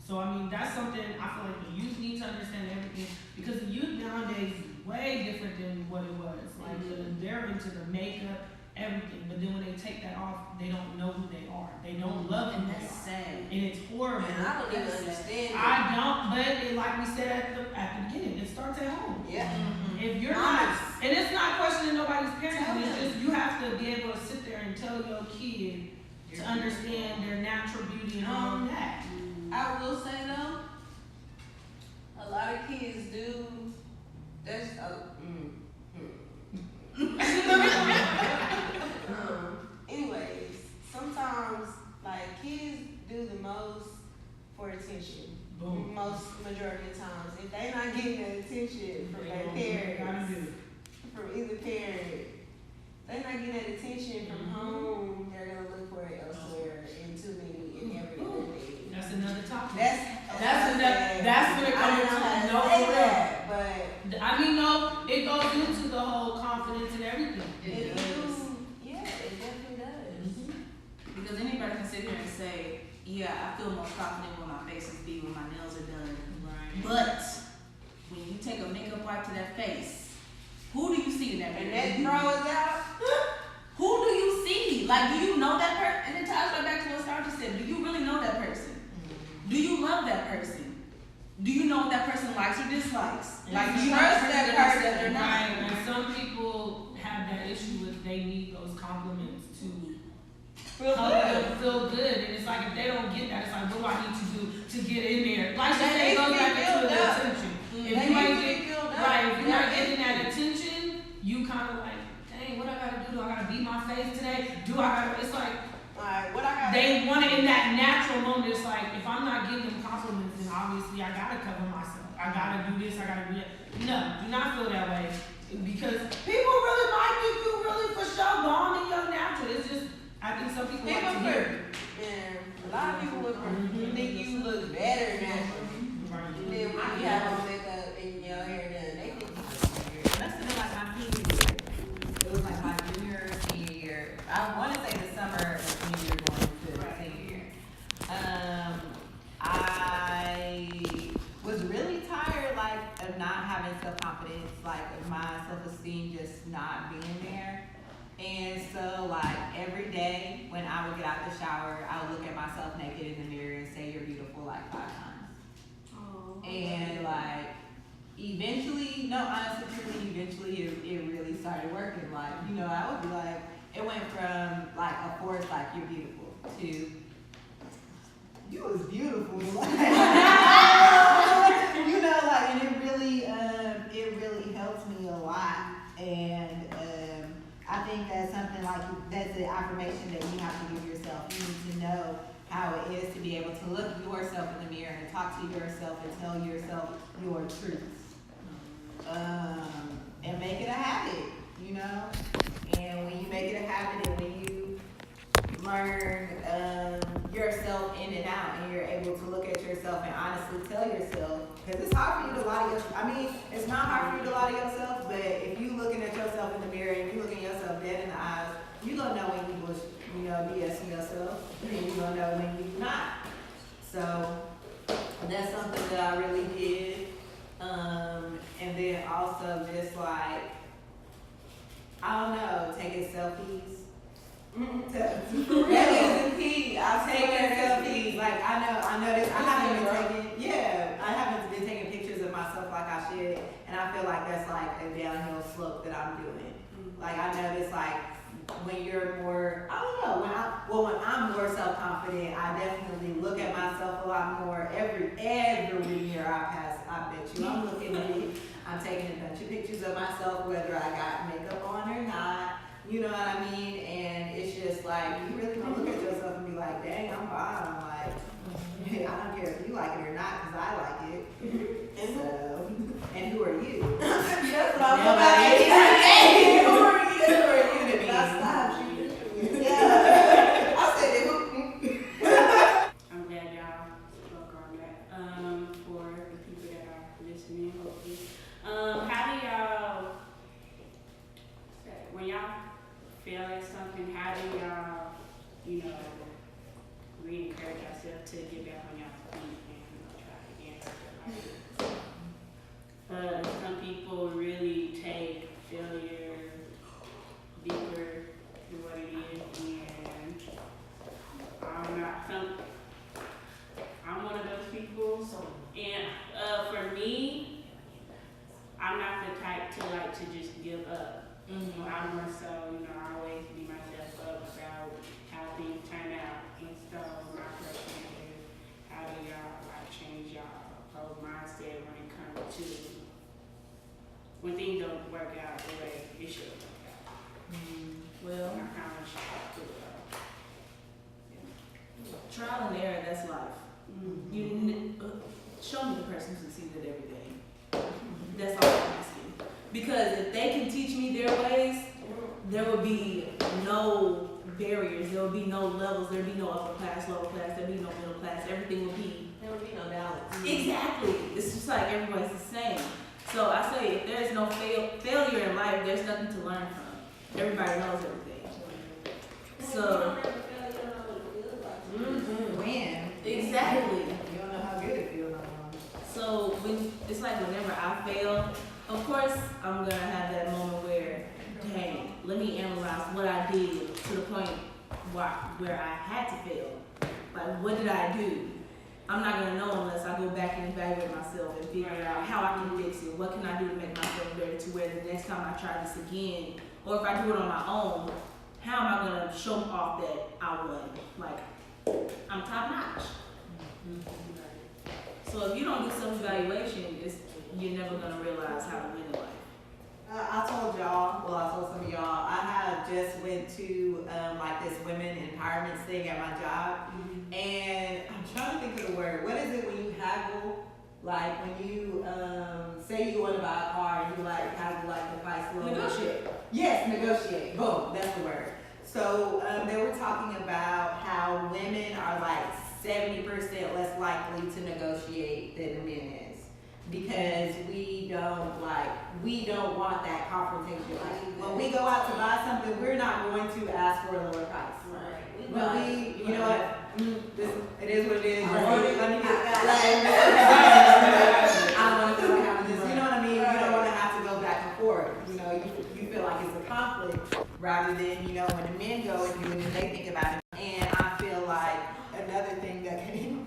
So I mean, that's something I feel like the youth need to understand everything, because the youth nowadays is way different than what it was. Like they're into the makeup, everything, but then when they take that off, they don't know who they are. They don't love who they are. Sad. And it's horrible. And I don't even understand. I don't, but like we said at the beginning, it starts at home. Yeah. If you're not, and it's not questioning nobody's parents, it's just you have to be able to sit there and tell your kid to understand their natural beauty and all of that. I will say though, a lot of kids do. Anyways, sometimes like kids do the most for attention. Boom. Most majority of times, if they not getting that attention from their parents, from either parent, they not getting that attention from home. They're gonna look for it elsewhere in too many and every other thing. That's another topic. That's when it comes to no for real. But I mean, no, it goes into the whole confidence and everything. it does. Yeah, it definitely does. Because anybody can sit here and say, yeah, I feel more confident when my face is big, when my nails are done. Right. But when you take a makeup wipe to that face, who do you see in that And mirror? that throws out. Who do you see? Like, do you know that person? And it ties right back to what Star just said. Do you really know that person? Do you love that person? Do you know what that person likes or dislikes? Like, do you trust that person or not? Right. And some people have that issue with they need those compliments to Feel help good. them feel good. And it's like if they don't get that, it's like, what do I need to do to get in there. Like she said, it goes back into the attention. If you ain't if you're not getting that attention, you kind of like, dang, what I gotta do? Do I gotta beat my face today? It's like, Alright, what I got? they want it in that natural moment. It's like, if I'm not getting them compliments, then obviously I gotta cover myself. I gotta do this, I gotta do that. No, do not feel that way. Because people really like you really for sure gone in your natural. It's just, I think some people like to hear it. And a lot of people would think you look better naturally. And then when you have on makeup and your hair done, they think you look weird. Must have been like my senior year. It was like my junior, senior year. I want to say the summer of senior year going into senior year. I was really tired, like, of not having self-confidence, like, of my self-esteem just not being there. And so, like, every day when I would get out the shower, I would look at myself naked in the mirror and say, "You're beautiful," like 5 times. Oh. And, like, eventually it really started working. Like, you know, I would be like, it went from, like, a force, like, "You're beautiful," to, "You was beautiful." Like, you know, like, and it really helps me a lot. And I think that's something like, that's the affirmation that you have to give yourself. You need to know how it is to be able to look yourself in the mirror and talk to yourself and tell yourself your truths. And make it a habit, you know? And when you make it a habit and when you learn yourself in and out and you're able to look at yourself and honestly tell yourself, because it's hard for you to lie to yourself. I mean, it's not hard for you to lie to yourself, but if you looking at yourself in the mirror and you looking yourself dead in the eyes, you gonna know when you was, you know, BSing yourself, and you gonna know when you not. So that's something that I really did. And then also just like, I don't know, taking selfies. That is the key. I've taken selfies. Like, I know this. I haven't been taking pictures of myself like I should, and I feel like that's like a downhill slope that I'm doing. Like, I notice, like, when you're more, I don't know, when I'm more self-confident, I definitely look at myself a lot more. Every year I pass, I bet you I'm looking at it. I'm taking a bunch of pictures of myself, whether I got makeup on or not. You know what I mean? And it's just like, you really want to look at yourself and be like, dang, I'm fine. Like, I don't care if you like it or not, because I like it. So, and who are you? That's what I'm Nobody. about. Who are you? Who are you to me? Yeah. I said it. I'm glad y'all spoke on that. For the people that are listening, hopefully. How do y'all, when y'all feel like something, how do y'all, you know, re-encourage yourself to get back on your feet and try again? Some people really take failure deeper than what it is, and I'm one of those people. And for me, I'm not the type to just give up. I'm more so, you know, I always beat myself up about how things turn out. And so my question is, how do y'all change y'all whole mindset when it comes to when things don't work out the way it should work out? Well, And how much y'all do it. trial and error, that's life. Show me the person who succeeded every day. That's all I'm asking. Because if they can teach me their ways, there will be no barriers. There will be no levels. There will be no upper class, lower class. There will be no middle class. Everything will be. There would be no balance. Exactly. It's just like everybody's the same. So I say, if there's no failure in life, there's nothing to learn from. Everybody knows everything. So. When? Exactly. You don't know how good it feels. So it's like whenever I fail, of course I'm gonna have that moment where, dang, let me analyze what I did to the point where I had to fail. Like, what did I do? I'm not gonna know unless I go back and evaluate myself and figure out how I can fix it. What can I do to make myself better to where the next time I try this again, or if I do it on my own, how am I gonna show off that I won? Like, I'm top notch. So if you don't do self-evaluation, you're never gonna realize how to win in life. I told y'all, well, I told some of y'all, I have just went to like this women empowerment thing at my job, and I'm trying to think of the word. What is it when you haggle? Like when you say you want to buy a car and you like haggle like the price a little bit. Negotiate. Yes, negotiate. Boom, that's the word. So they were talking about how women are like 70% less likely to negotiate than the men is. Because we don't want that confrontation. Like when we go out to buy something, we're not going to ask for a lower price. Right. But you know what? It is what it is. I want it. Let me get I don't want to feel like having this. You know what I mean? You don't want to have to go back and forth. You know, you feel like it's a conflict rather than, you know, when the men go and do it and they think about it. And I feel like another thing that came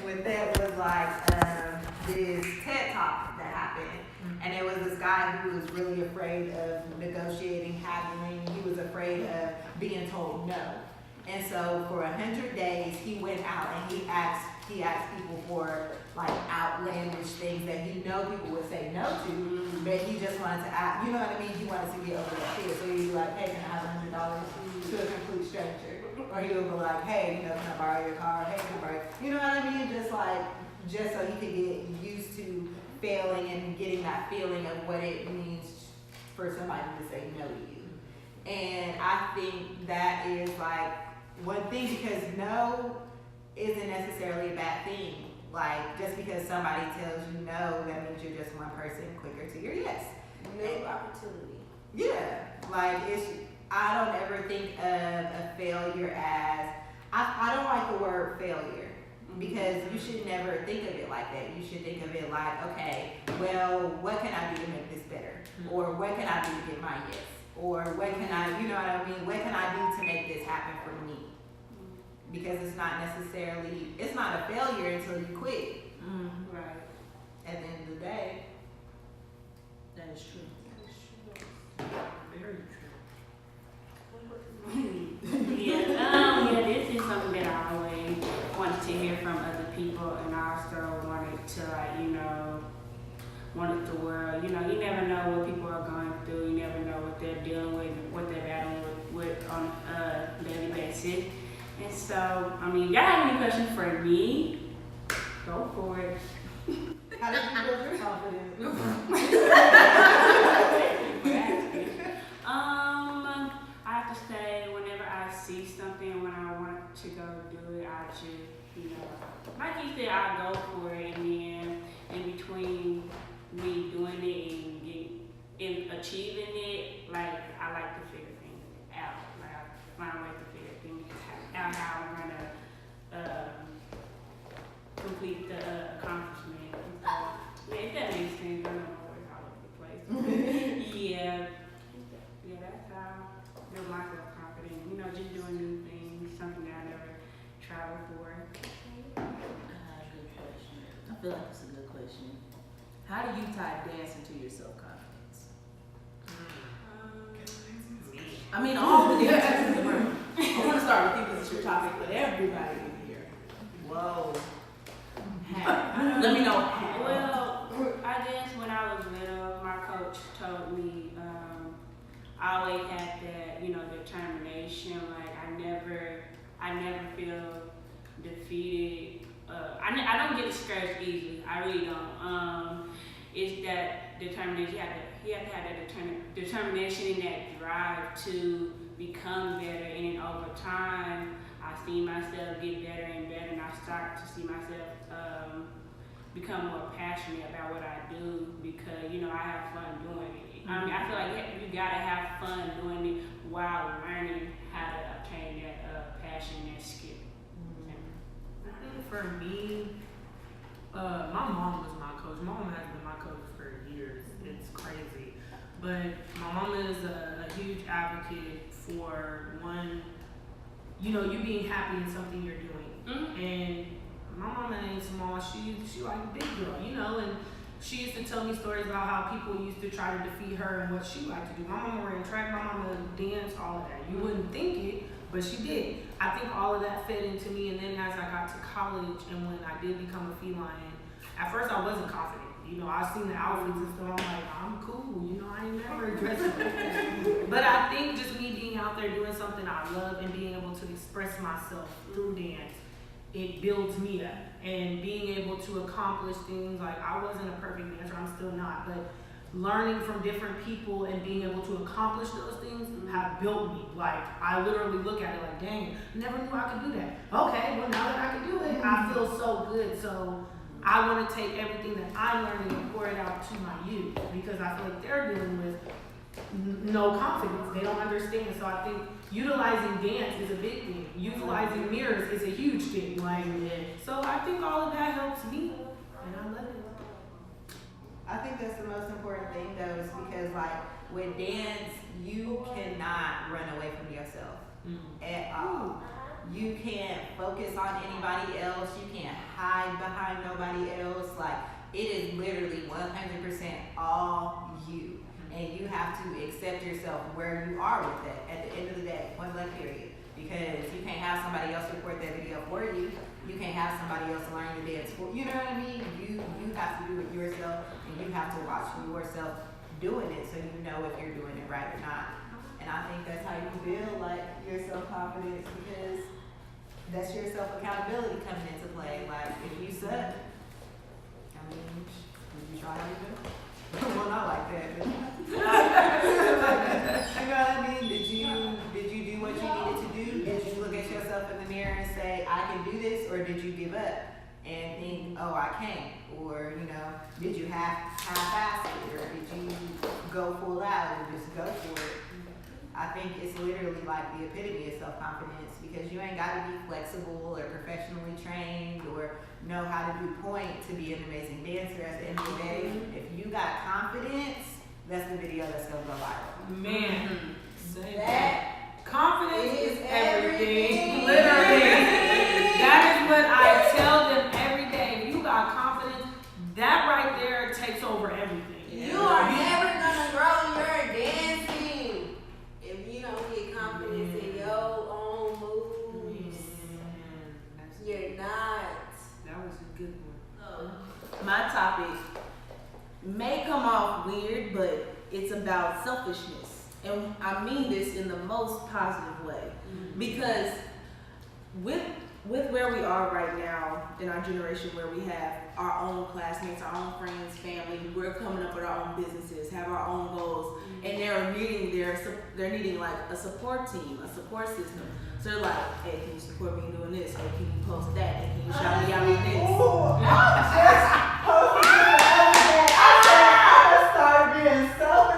with that was like this TED Talk that happened. And it was this guy who was really afraid of negotiating, haggling. He was afraid of being told no. And so for 100 days, he went out and he asked people for like outlandish things that he know people would say no to, but he just wanted to act, you know what I mean? He wanted to get over that fear. So he'd be like, hey, can I have $100 to a complete stranger? Or he would be like, hey, you know, can I borrow your car? Hey, can I borrow? You know what I mean? Just so he could get used to failing and getting that feeling of what it means for somebody to say no to you. And I think that is like one thing, because no isn't necessarily a bad thing. Like just because somebody tells you no, that means you're just one person quicker to your yes. New opportunity. Yeah, like I don't ever think of a failure as, I don't like the word failure, because you should never think of it like that. You should think of it like, okay, well, what can I do to make this better? Or what can I do to get my yes? Or what can I, you know what I mean? What can I do to make this happen for me? Because it's not a failure until you quit. Right. At the end of the day. That is true. Very true. This is something that I always wanted to hear from other people, and I also wanted to, like, you know, wanted the world, you know, you never know what people are going through, you never know what they're dealing with, what they're battling with on a daily basis. And so, I mean, y'all have any questions for me? Go for it. How did you build your confidence? I have to say, whenever I see something, when I want to go do it, I just, you know, like you said, I go for it, and then in between me doing it and achieving it, like, I like to figure things out. Like, I find ways to figure things out, how I'm gonna complete the accomplishment. So, yeah, if that makes sense, I know I'm always all over the place. Yeah, that's how I build my self-confidence. You know, just doing new things, something that I never tried before. Good question. I feel like it's a good question. How do you tie dancing to your self-confidence? I mean, all the dancers in the room. I want to start with you because it's your topic, but everybody in here. Whoa. Let me know. Well, I guess when I was little, my coach told me I always had that, you know, determination. Like I never feel defeated. I don't get discouraged easily. I really don't. It's that determination. You have to have that determination and that drive to become better. And then over time, I see myself get better and better, and I start to see myself become more passionate about what I do, because, you know, I have fun doing it. I mean, I feel like you gotta have fun doing it while learning how to obtain that passion, that skill. I think for me, my mom was my coach. My mom has been my coach for years. It's crazy. But my mom is a huge advocate for one, you know, you being happy in something you're doing. And my mama ain't small. She like a big girl, you know, and she used to tell me stories about how people used to try to defeat her and what she liked to do. My mama ran track, my mama danced, all of that. You wouldn't think it, but she did. I think all of that fed into me, and then as I got to college and when I did become a feline, at first I wasn't confident. You know, I seen the outfits and stuff. I'm like, I'm cool. You know, I ain't never dressed like that. But I think just me being out there doing something I love and being able to express myself through dance, it builds me up. And being able to accomplish things, like I wasn't a perfect dancer, I'm still not, but learning from different people and being able to accomplish those things have built me. Like, I literally look at it like, dang, never knew I could do that. Okay, well now that I can do it, I feel so good. So I want to take everything that I'm learning and pour it out to my youth, because I feel like they're dealing with no confidence. They don't understand. So I think utilizing dance is a big thing. Utilizing mirrors is a huge thing. Like, so I think all of that helps me, and I love it. I think that's the most important thing though, is because like with dance, you cannot run away from yourself at all. You can't focus on anybody else. You can't hide behind nobody else. Like, it is literally 100% all you. And you have to accept yourself where you are with that at the end of the day, point blank period. Because you can't have somebody else record that video for you. You can't have somebody else learn your dance for you. You know what I mean? You have to do it yourself, and you have to watch yourself doing it so you know if you're doing it right or not. And I think that's how you build like your self-confidence, because that's your self-accountability coming into play. Like, if you suck, I mean, did you try to do it? Well, not like that. But you know what I mean? Did you do what you needed to do? Did you look at yourself in the mirror and say, I can do this? Or did you give up and think, oh, I can't? Or, you know, did you half-ass it? Or did you go full out and just go for it? I think it's literally like the epitome of self-confidence, because you ain't got to be flexible or professionally trained or know how to do point to be an amazing dancer. At the end of the day, if you got confidence, that's the video that's going to go viral. Man, That confidence is everything. Literally. That is what I tell them every day. If you got confidence, that right there takes over everything. You are never gonna grow your dancing if you don't get confidence in your own moves. You're not. That was a good one. My topic may come off weird, but it's about selfishness. And I mean this in the most positive way. Because with where we are right now in our generation, where we have our own classmates, our own friends, family, we're coming up with our own businesses, have our own goals, and they're needing like a support team, a support system. So they're like, hey, can you support me in doing this? Hey, can you post that? Hey, can you shout me out on this?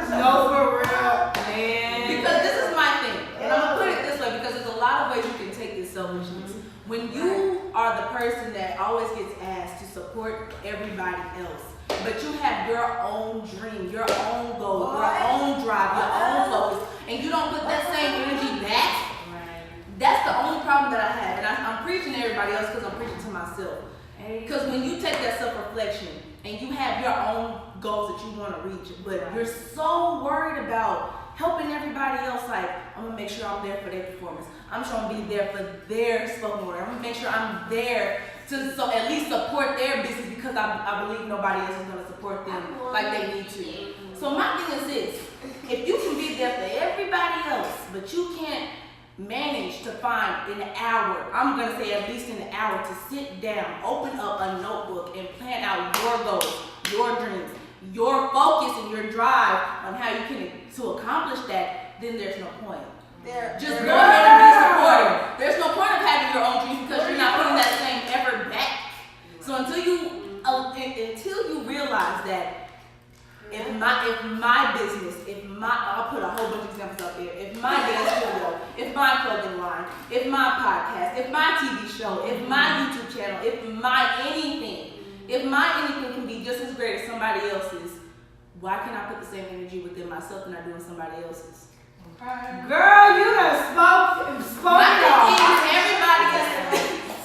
No, for real, man. Because this is my thing, and I'm gonna put it this way, because there's a lot of ways you can take this selfishness. When you are the person that always gets asked to support everybody else, but you have your own dream, your own goal, your own drive, your own focus, and you don't put that same energy back, that's the only problem that I have. And I'm preaching to everybody else because I'm preaching to myself. Because when you take that self-reflection and you have your own goals that you want to reach, but you're so worried about helping everybody else, like, I'm going to make sure I'm there for their performance. I'm sure I'm going to be there for their spoken word. I'm going to make sure I'm there to at least support their business, because I believe nobody else is going to support them like they need to. So my thing is this: if you can be there for everybody else, but you can't manage to find an hour, I'm going to say at least an hour, to sit down, open up a notebook, and plan out your goals, your dreams, your focus, and your drive on how you can to accomplish that, then there's no point. Just go ahead and be supportive. There's no point of having your own dreams because you're not putting that same effort back. So until you realize that if my business, I'll put a whole bunch of examples up there. If my dance studio, if my clothing line, if my podcast, if my TV show, if my YouTube channel, if my anything can be just as great as somebody else's, why can't I put the same energy within myself and I do in somebody else's? Girl, you done spoke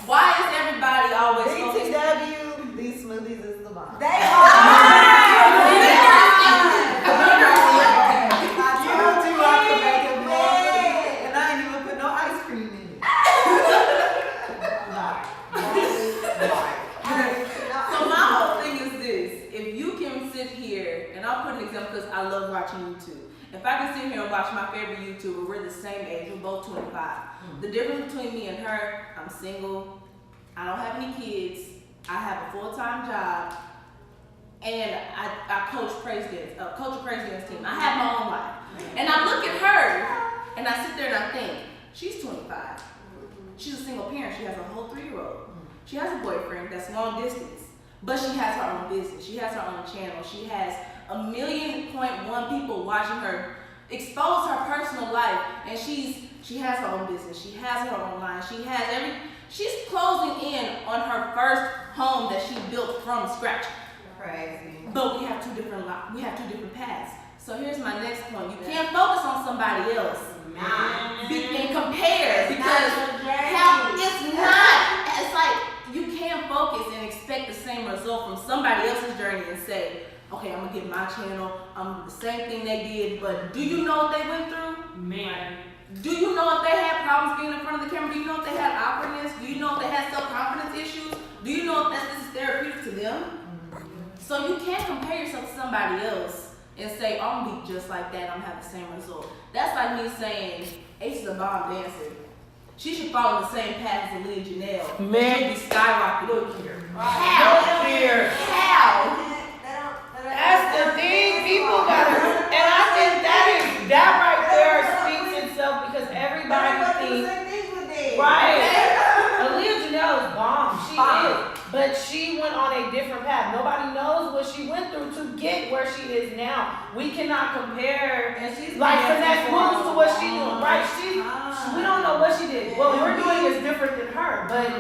Why is everybody always focused? BTW, these smoothies is the bomb. They are. You do off the back of the and I ain't even put no ice cream I love watching YouTube. If I can sit here and watch my favorite YouTuber, we're the same age, we're both 25. The difference between me and her, I'm single, I don't have any kids, I have a full-time job, and I coach a praise dance team. I have my own life. And I look at her, and I sit there and I think, she's 25. She's a single parent, she has a whole 3-year-old. She has a boyfriend that's long distance, but she has her own business, she has her own channel, she has 1.1 million people watching her expose her personal life, and she has her own business, she has her own line, she's closing in on her first home that she built from scratch. Crazy. But we have two different paths. So here's my next point. You can't focus on somebody else and compare, because it's like you can't focus and expect the same result from somebody else's journey and say, okay, I'm gonna get my channel, I'm gonna do the same thing they did, but do you know what they went through? Man. Do you know if they had problems being in front of the camera? Do you know if they had awkwardness? Do you know if they had self-confidence issues? Do you know if this is therapeutic to them? So you can't compare yourself to somebody else and say, oh, I'm gonna be just like that, I'm gonna have the same result. That's like me saying, Ace is a bomb dancer. She should follow the same path as Aaliyah Janelle. Man. She'll be skyrocketing. Look here. How? Here. How? That's the thing, people gotta, and I think that right there speaks itself, because everybody thinks, right? Aaliyah Janelle is bomb, she is, but she went on a different path. Nobody knows what she went through to get where she is now. We cannot compare, like, finesse moves to what she doing, right? We don't know what she did. What we're doing is different than her, but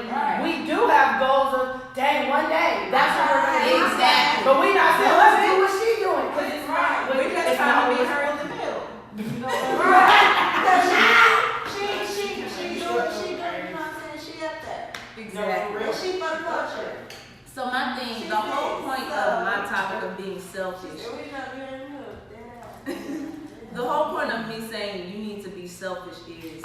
we do have goals of, dang, one day, that's what we're gonna do. Exactly. But we not saying, let's do what she doing, because it's not. We just trying to be her in the middle. She up there. Exactly. She for the culture. So my thing, the whole point of my topic of being selfish, the whole point of me saying you need to be selfish is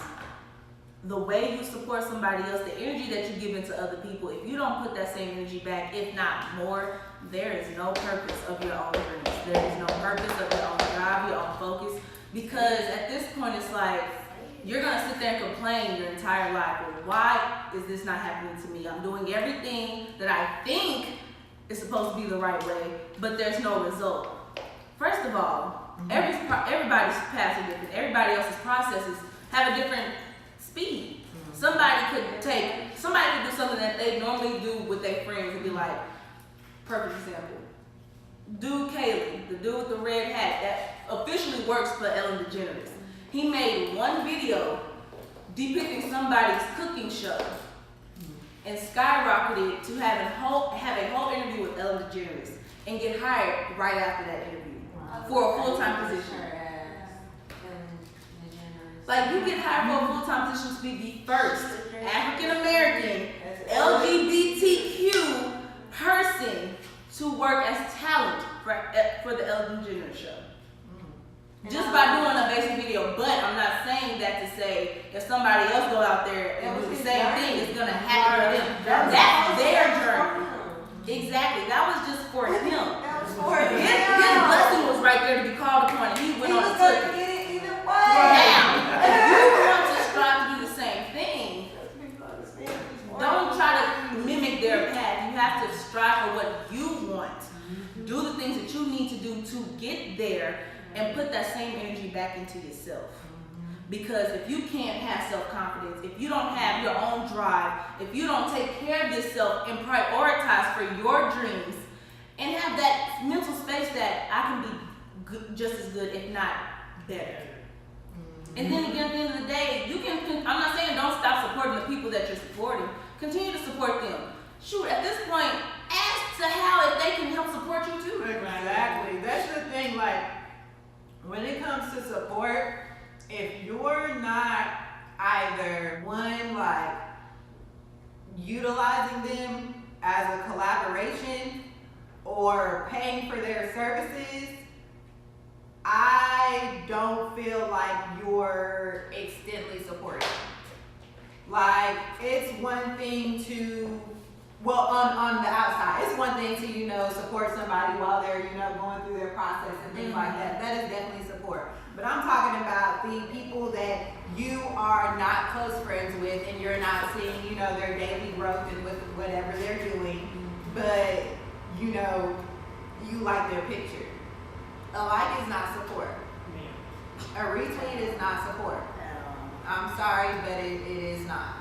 the way you support somebody else, the energy that you give into other people. If you don't put that same energy back, if not more, there is no purpose of your own dreams. There is no purpose of your own drive, your own focus. Because at this point, it's like, you're gonna sit there and complain your entire life. Well, why is this not happening to me? I'm doing everything that I think is supposed to be the right way, but there's no result. First of all, everybody's paths are different. Everybody else's processes have a different speed. Somebody could do something that they normally do with their friends and be like, perfect example. Dude Kaylee, the dude with the red hat that officially works for Ellen DeGeneres. He made one video depicting somebody's cooking show and skyrocketed to have a whole interview with Ellen DeGeneres and get hired right after that interview for a full-time position. Like, you get hired for a full-time position to be the first African-American LGBTQ person to work as talent for the Ellen DeGeneres show. Just by doing a basic video, but I'm not saying that to say if somebody else go out there and do the same thing, it's gonna happen for them. That's their journey. Exactly. That was just for him. His blessing was right there to be called upon, and he went on to took it. Now, if you want to strive to do the same thing, don't try to mimic their path. You have to strive for what you want. Do the things that you need to do to get there, and put that same energy back into yourself. Because if you can't have self-confidence, if you don't have your own drive, if you don't take care of yourself and prioritize for your dreams, and have that mental space that I can be good, just as good, if not better. And then again, at the end of the day, I'm not saying don't stop supporting the people that you're supporting. Continue to support them. Shoot, at this point, ask to how if they can help support you too. Exactly. That's the thing, like, when it comes to support, if you're not either one, like, utilizing them as a collaboration or paying for their services, I don't feel like you're extensively supporting. Like, it's one thing to, well, on the outside, it's one thing to, support support somebody while they're, going through their process and things like that. That is definitely support. But I'm talking about the people that you are not close friends with and you're not seeing, their daily growth and with whatever they're doing, but, you like their picture. A like is not support. A retweet is not support. I'm sorry, but it is not.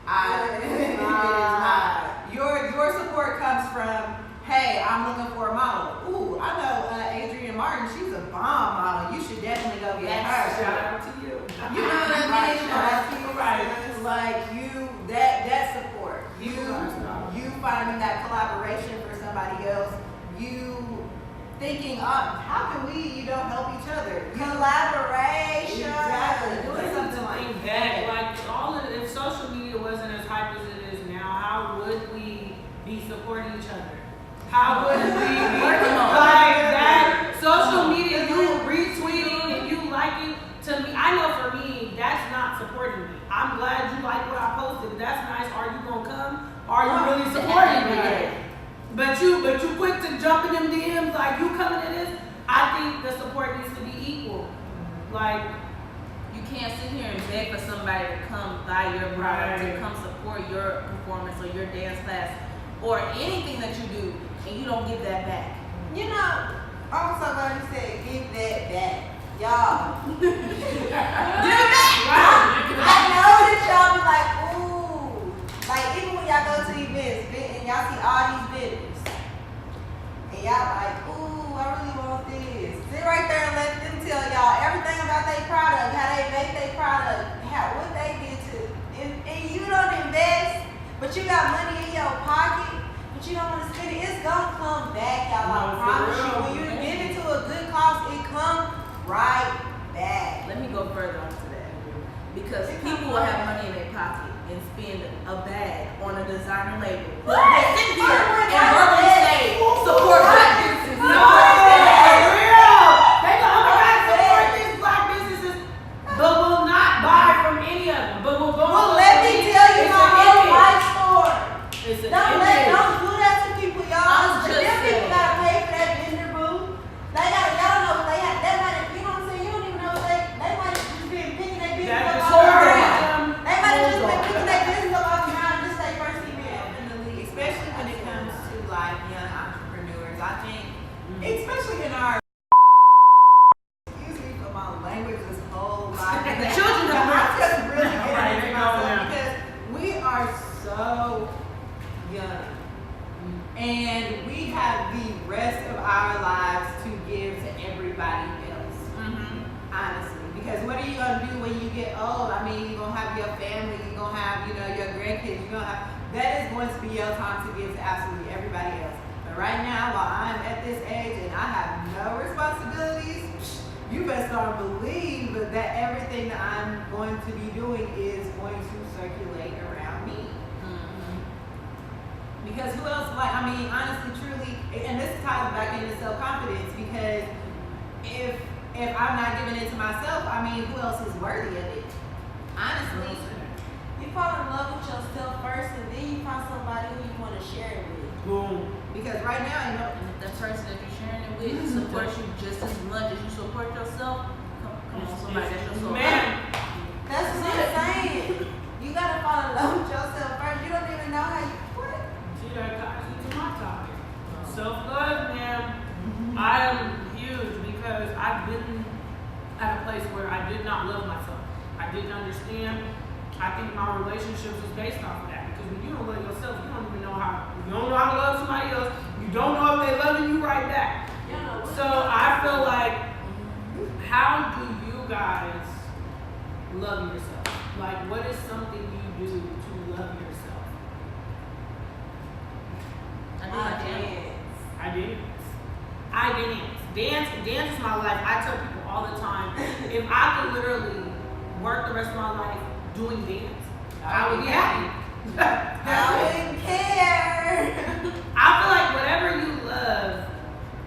It is not. Your support comes from, hey, I'm looking for a model. Ooh, I know Adrienne Martin. She's a bomb model. You should definitely go get her. Shout out to you. You know what I mean? Shout out to you, right? Like that support. You finding that collaboration for somebody else. You thinking, how can we, help each other? Collaboration. Exactly. Doing something like that. Like if social media wasn't as hype as it is now, how would we be supporting each other? How would we be like that? Social media, you retweeting and you liking, to me, I know for me, that's not supporting me. I'm glad you like what I posted. That's nice. Are you gonna come? Are you really supporting me? But you quick to jump in them DMs like you coming to this. I think the support needs to be equal. Like You can't sit here and beg for somebody to come buy your product, to come support your performance or your dance class or anything that you do, and you don't give that back. I'm so glad you said give that back. Y'all. Do that. I know that y'all be like, ooh. Like even when y'all go to events and y'all see all these vendors. And y'all like, ooh, I really want this. Sit right there and let them tell y'all everything about their product, how they make their product, what they did to, and you don't invest, but you got money in your pocket, but you don't want to spend it. It's gonna come back, y'all. I promise you. When you give it to a good cause, it comes right back. Let me go further onto that. Because people will have money in their pocket and spend a bag on a designer label. But they sit here and verbally say, support black businesses. They go, oh my God, support these black businesses, but will not buy from any of them. But will go. Well, let me tell you my whole life story. It's an Don't image. do that to people, y'all. I'm just Them people saying. gotta pay for that vendor booth. Y'all don't know what they have. They might, you know what I'm saying? You don't even know what they might have just been picking their business That's up the off the story. ground. They might have just been picking their business up off the ground and just say first event in the league. Especially when it comes to like young entrepreneurs. I think, especially in our, excuse me for my language, this whole life. The children come I'm just really Alright, getting into they go myself now. because we are so young. And we have the rest of our lives to give to everybody else. Honestly. Because what are you going to do when you get old? I mean, you're going to have your family, you're going to have, your grandkids, you're going to have, that is going to be your time to give to absolutely everybody else. But right now, while I'm at this age and I have no responsibilities, you best start to believe that everything that I'm going to be doing is going to circulate around me. Because who else, honestly, truly, and this ties back into self-confidence, because if I'm not giving it to myself, who else is worthy of it? Honestly, you fall in love with yourself first, and then you find somebody who you want to share it with. Boom. Because right now, And if the person that you're sharing it with supports you just as much as you support yourself, come on, somebody that's your soul. Man. that's what I'm saying. You gotta fall in love with yourself first. You don't even know how you what? See, that ties into my topic. Self-love, man. I am huge because I've been at a place where I did not love myself. I didn't understand. I think my relationships was based off of that. Because when you don't love yourself, you don't even know how. You don't know how to love somebody else. You don't know if they're loving you right back. So I feel like, how do you guys love yourself? Like, what is something you do to love yourself? I dance. Dance is my life. I tell people all the time, if I could literally work the rest of my life doing dance, I would be happy. I wouldn't care. I feel like whatever you love,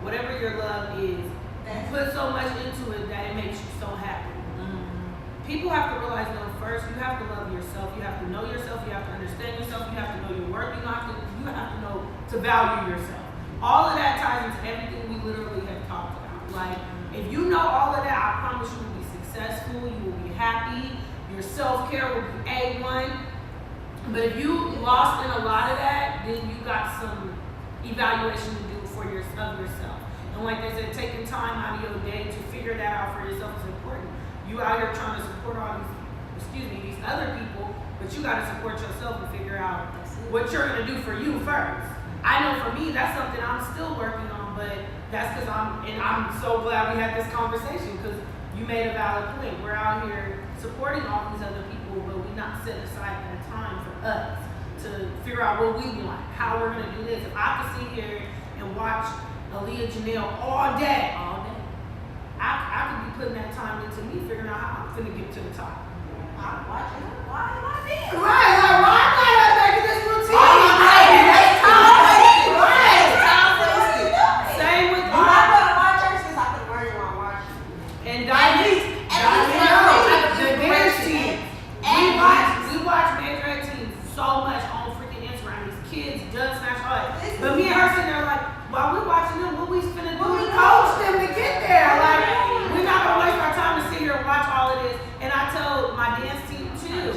whatever your love is, you put so much into it that it makes you so happy. People have to realize, first, you have to love yourself. You have to know yourself. You have to understand yourself. You have to know your worth. You have to know to value yourself. all of that ties into everything we literally have talked about. Like, if you know all of that, I promise you will be successful, you will be happy, your self-care will be A1. But if you lost in a lot of that, then you got some evaluation to do for yourself. And like they said, taking time out of your day to figure that out for yourself is important. You out here trying to support all these other people, but you gotta support yourself and figure out what you're gonna do for you first. I know for me, that's something I'm still working on, but that's because I'm so glad we had this conversation, because you made a valid point. We're out here supporting all these other people, but we not set aside that time for us to figure out what we want, how we're gonna do this. If I could sit here and watch Aaliyah Janelle all day, I could be putting that time into me figuring out how I'm finna get to the top. I'm watching her. Why am I being? Right, like why am I not making this routine? Same with I'm not gonna watch her since I can learn while I'm watching. and Diane's the dance team. We watch major teams so much on freaking Instagram. These kids, Doug Smash, all that. But me and her sitting there like, while we watching them, what we finna do? We coach them to get there. Like, we're not gonna waste our time to sit here and watch all of this. And I tell my dance team too,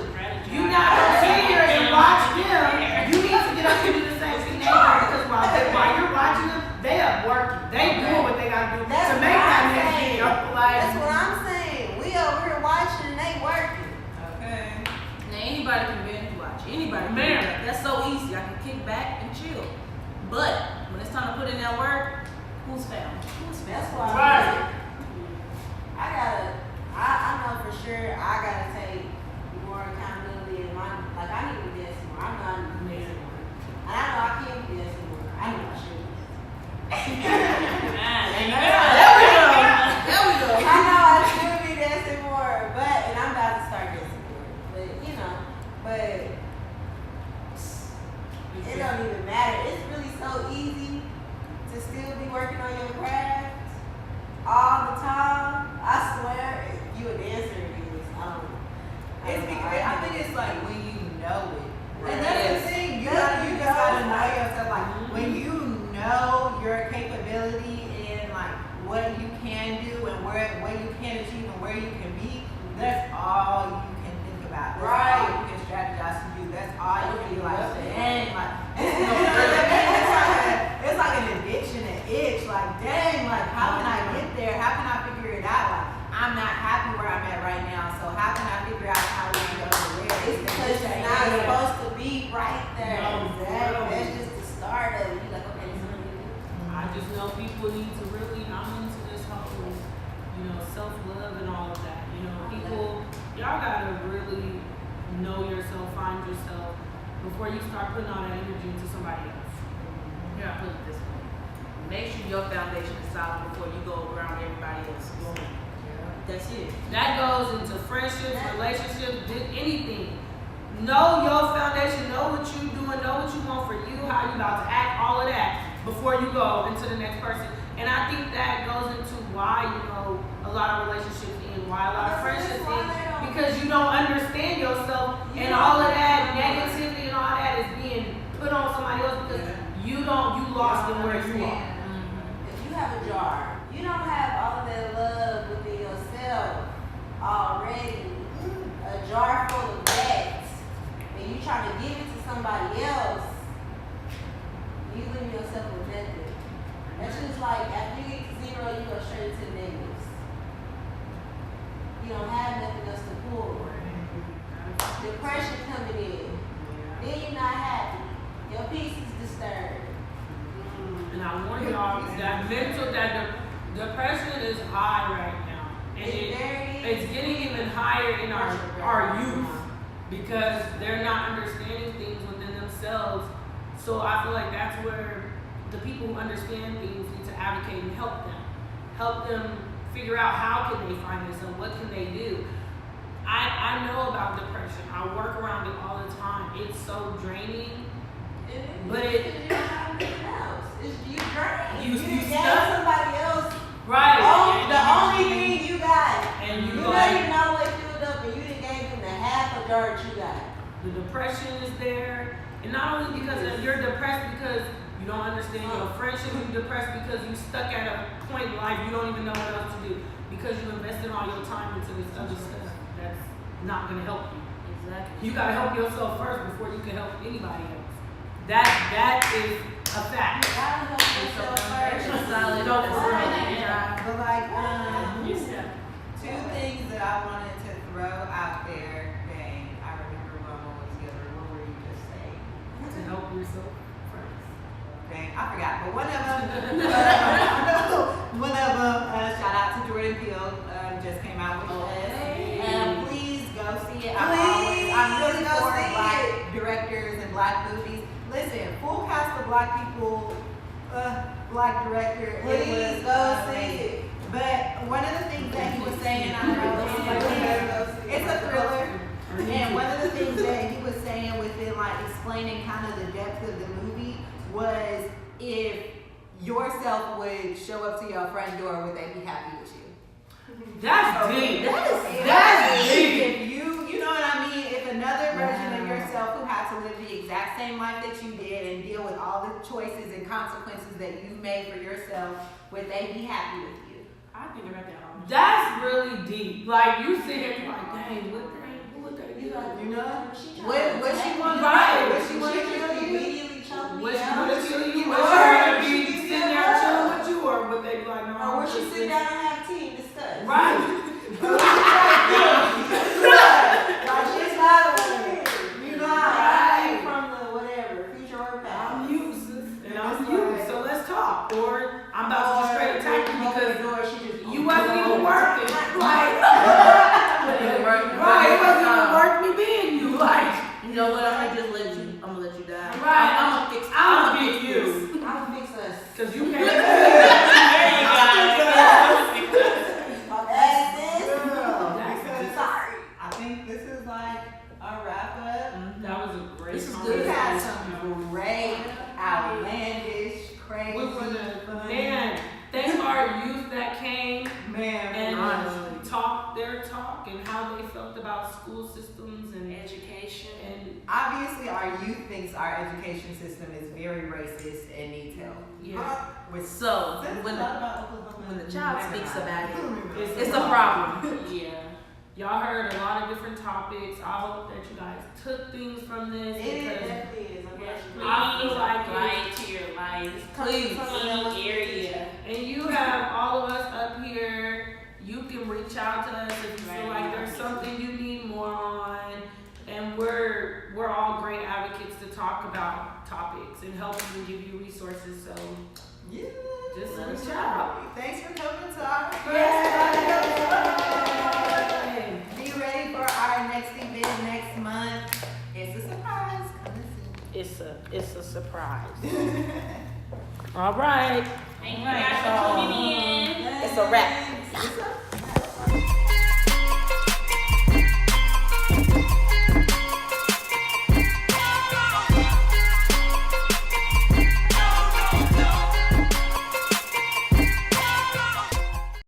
you not gonna sit here and watch them. You need to get up and do the same thing they do, because while you're watching them, they are working. They doing what they gotta do to make that next video. Like, That's what I'm saying. We over here watching and they working. Okay. Now anybody can binge watch. Anybody can Man. do that. That's so easy. I can kick back and chill. But when it's time to put in that work, who's found? That's why Right. I know for sure I gotta take more accountability in my, like I need to be dancing more. I'm not dancing more. And I know I can't be dancing more. I know I should be. There we go. I know I should be dancing more, and I'm about to start dancing more. But it don't even matter. It's really so easy to still be working on your craft all the time. I swear, if you a dancer, it is. It's because I think it's like when you know it. Right. And that's the thing. You just gotta know yourself. Like when you know your capability and like what you can do and what you can achieve and where you can be, that's all you can think about. That's all you can strategize to do. That's all you can be like, dang, like it's like an addiction, an itch. Like, dang, like how can I get there? How can I figure it out? Like I'm not happy where I'm at right now, so how can I figure out how we can go to there? It's because you're not supposed to be right there. No, Exactly. no. That's just the start of it. You're like, okay, this is what we do. I just know people need to really, I'm into this whole, self-love and all of that. People, y'all gotta really know yourself, find yourself before you start putting all that energy into somebody else. Here, I put it this way. Make sure your foundation is solid before you go around everybody else. That's it. That goes into friendships, relationships, anything. Know your foundation, know what you're doing, know what you want for you, how you about to act, all of that before you go into the next person. And I think that goes into why, a lot of relationships end, why a lot of friendships end, because you don't understand yourself and all of that negativity and all that is being put on somebody else because you lost in where you are. If you have a jar, you don't have all of that love within yourself already. A jar full of that, and you try to give it to somebody else, you leave yourself with nothing. That's just like after you get to zero, you go straight to the negatives. You don't have nothing else to pull. Depression coming in. Then you're not happy. Your peace is disturbed. And I warn y'all that depression is high right now. And it's getting even higher in our youth because they're not understanding things within themselves. So I feel like that's where the people who understand things need to advocate and help them figure out how can they find this and what can they do. I know about depression. I work around it all the time. It's so draining. But you don't have anything else. It's you drained. You gave stuck. somebody else. Right. The only thing you got. And you know you're not always filled up, and you didn't gave them the half a jar that you got. The depression is there, and not only because you're depressed because You don't understand your friendship. You're depressed because you stuck at a point in life you don't even know what else to do because you invested all your time into this other stuff that's not gonna help you. Exactly. You gotta help yourself first before you can help anybody else. That is a fact. You gotta help yourself first. Solid. No, for real. But like, Yeah. two things that I wanted to throw out there. Dang, I remember when one was the other. What were you just saying? To help yourself first. Dang, I forgot. But one of them, shout out to Jordan Peele, just came out with this. Please go see it. I'm really go for see black it. directors and black movies. Listen, full cast of black people, black director. Please go see it. But one of the things that he was saying, I know, it's a thriller. And one of the things that he was saying within like explaining kind of the depth of the movie was if yourself would show up to your front door, would they be happy with you? That's deep. That's deep. If you know what I mean? If another version of yourself who had to live the exact same life that you did and deal with all the choices and consequences that you made for yourself, would they be happy with you? I think about that all the time. That's really deep. Like you sit here, you're like, dang, what would they do? You know? What she want to Right. do? What she want to do? Immediately choke me What she down. wanna kill you? Or What she she wanna be can sitting there chilling with you, or would they be like, no? Or would she sit down and have tea and discuss? Right. Like she's not you know how Right. from the whatever, future or past. I'm used, and I'm used. So let's talk. Or I'm about to just straight attack you because you wasn't even working. Like, right? It wasn't even worth me being you. Like, You know what? I'm gonna just let you. I'm gonna let you die. right? I'm gonna fix. I'm gonna fix you I'll fix us. because you can't. There you go. That's this. Because sorry, I think this is like a wrap up. That was a great. This is We good. had some great, outlandish, crazy, We were fun. man. Thank our youth that came Man, and honestly. talked their talk and how they felt about school systems and Education. and obviously our youth thinks our education system is very racist and needs help. yeah. With So Since when a lot about Oklahoma, when the child never speaks mind. about it, It's it's a problem. Yeah. Y'all heard a lot of different topics. I hope that you guys took things from this It because definitely is. Yes, I feel please like apply it to your life. Please. Any area. and you have all of us up here. You can reach out to us if you feel like there's something you need more on. And we're all great advocates to talk about topics and help you and give you resources. So Yeah. just Let us reach out. know. Thanks for coming to our first Yay! Be ready for our next event next month. It's a surprise. Come and see. It's a surprise. All right. Thank you guys for tuning in. It's a wrap. It's a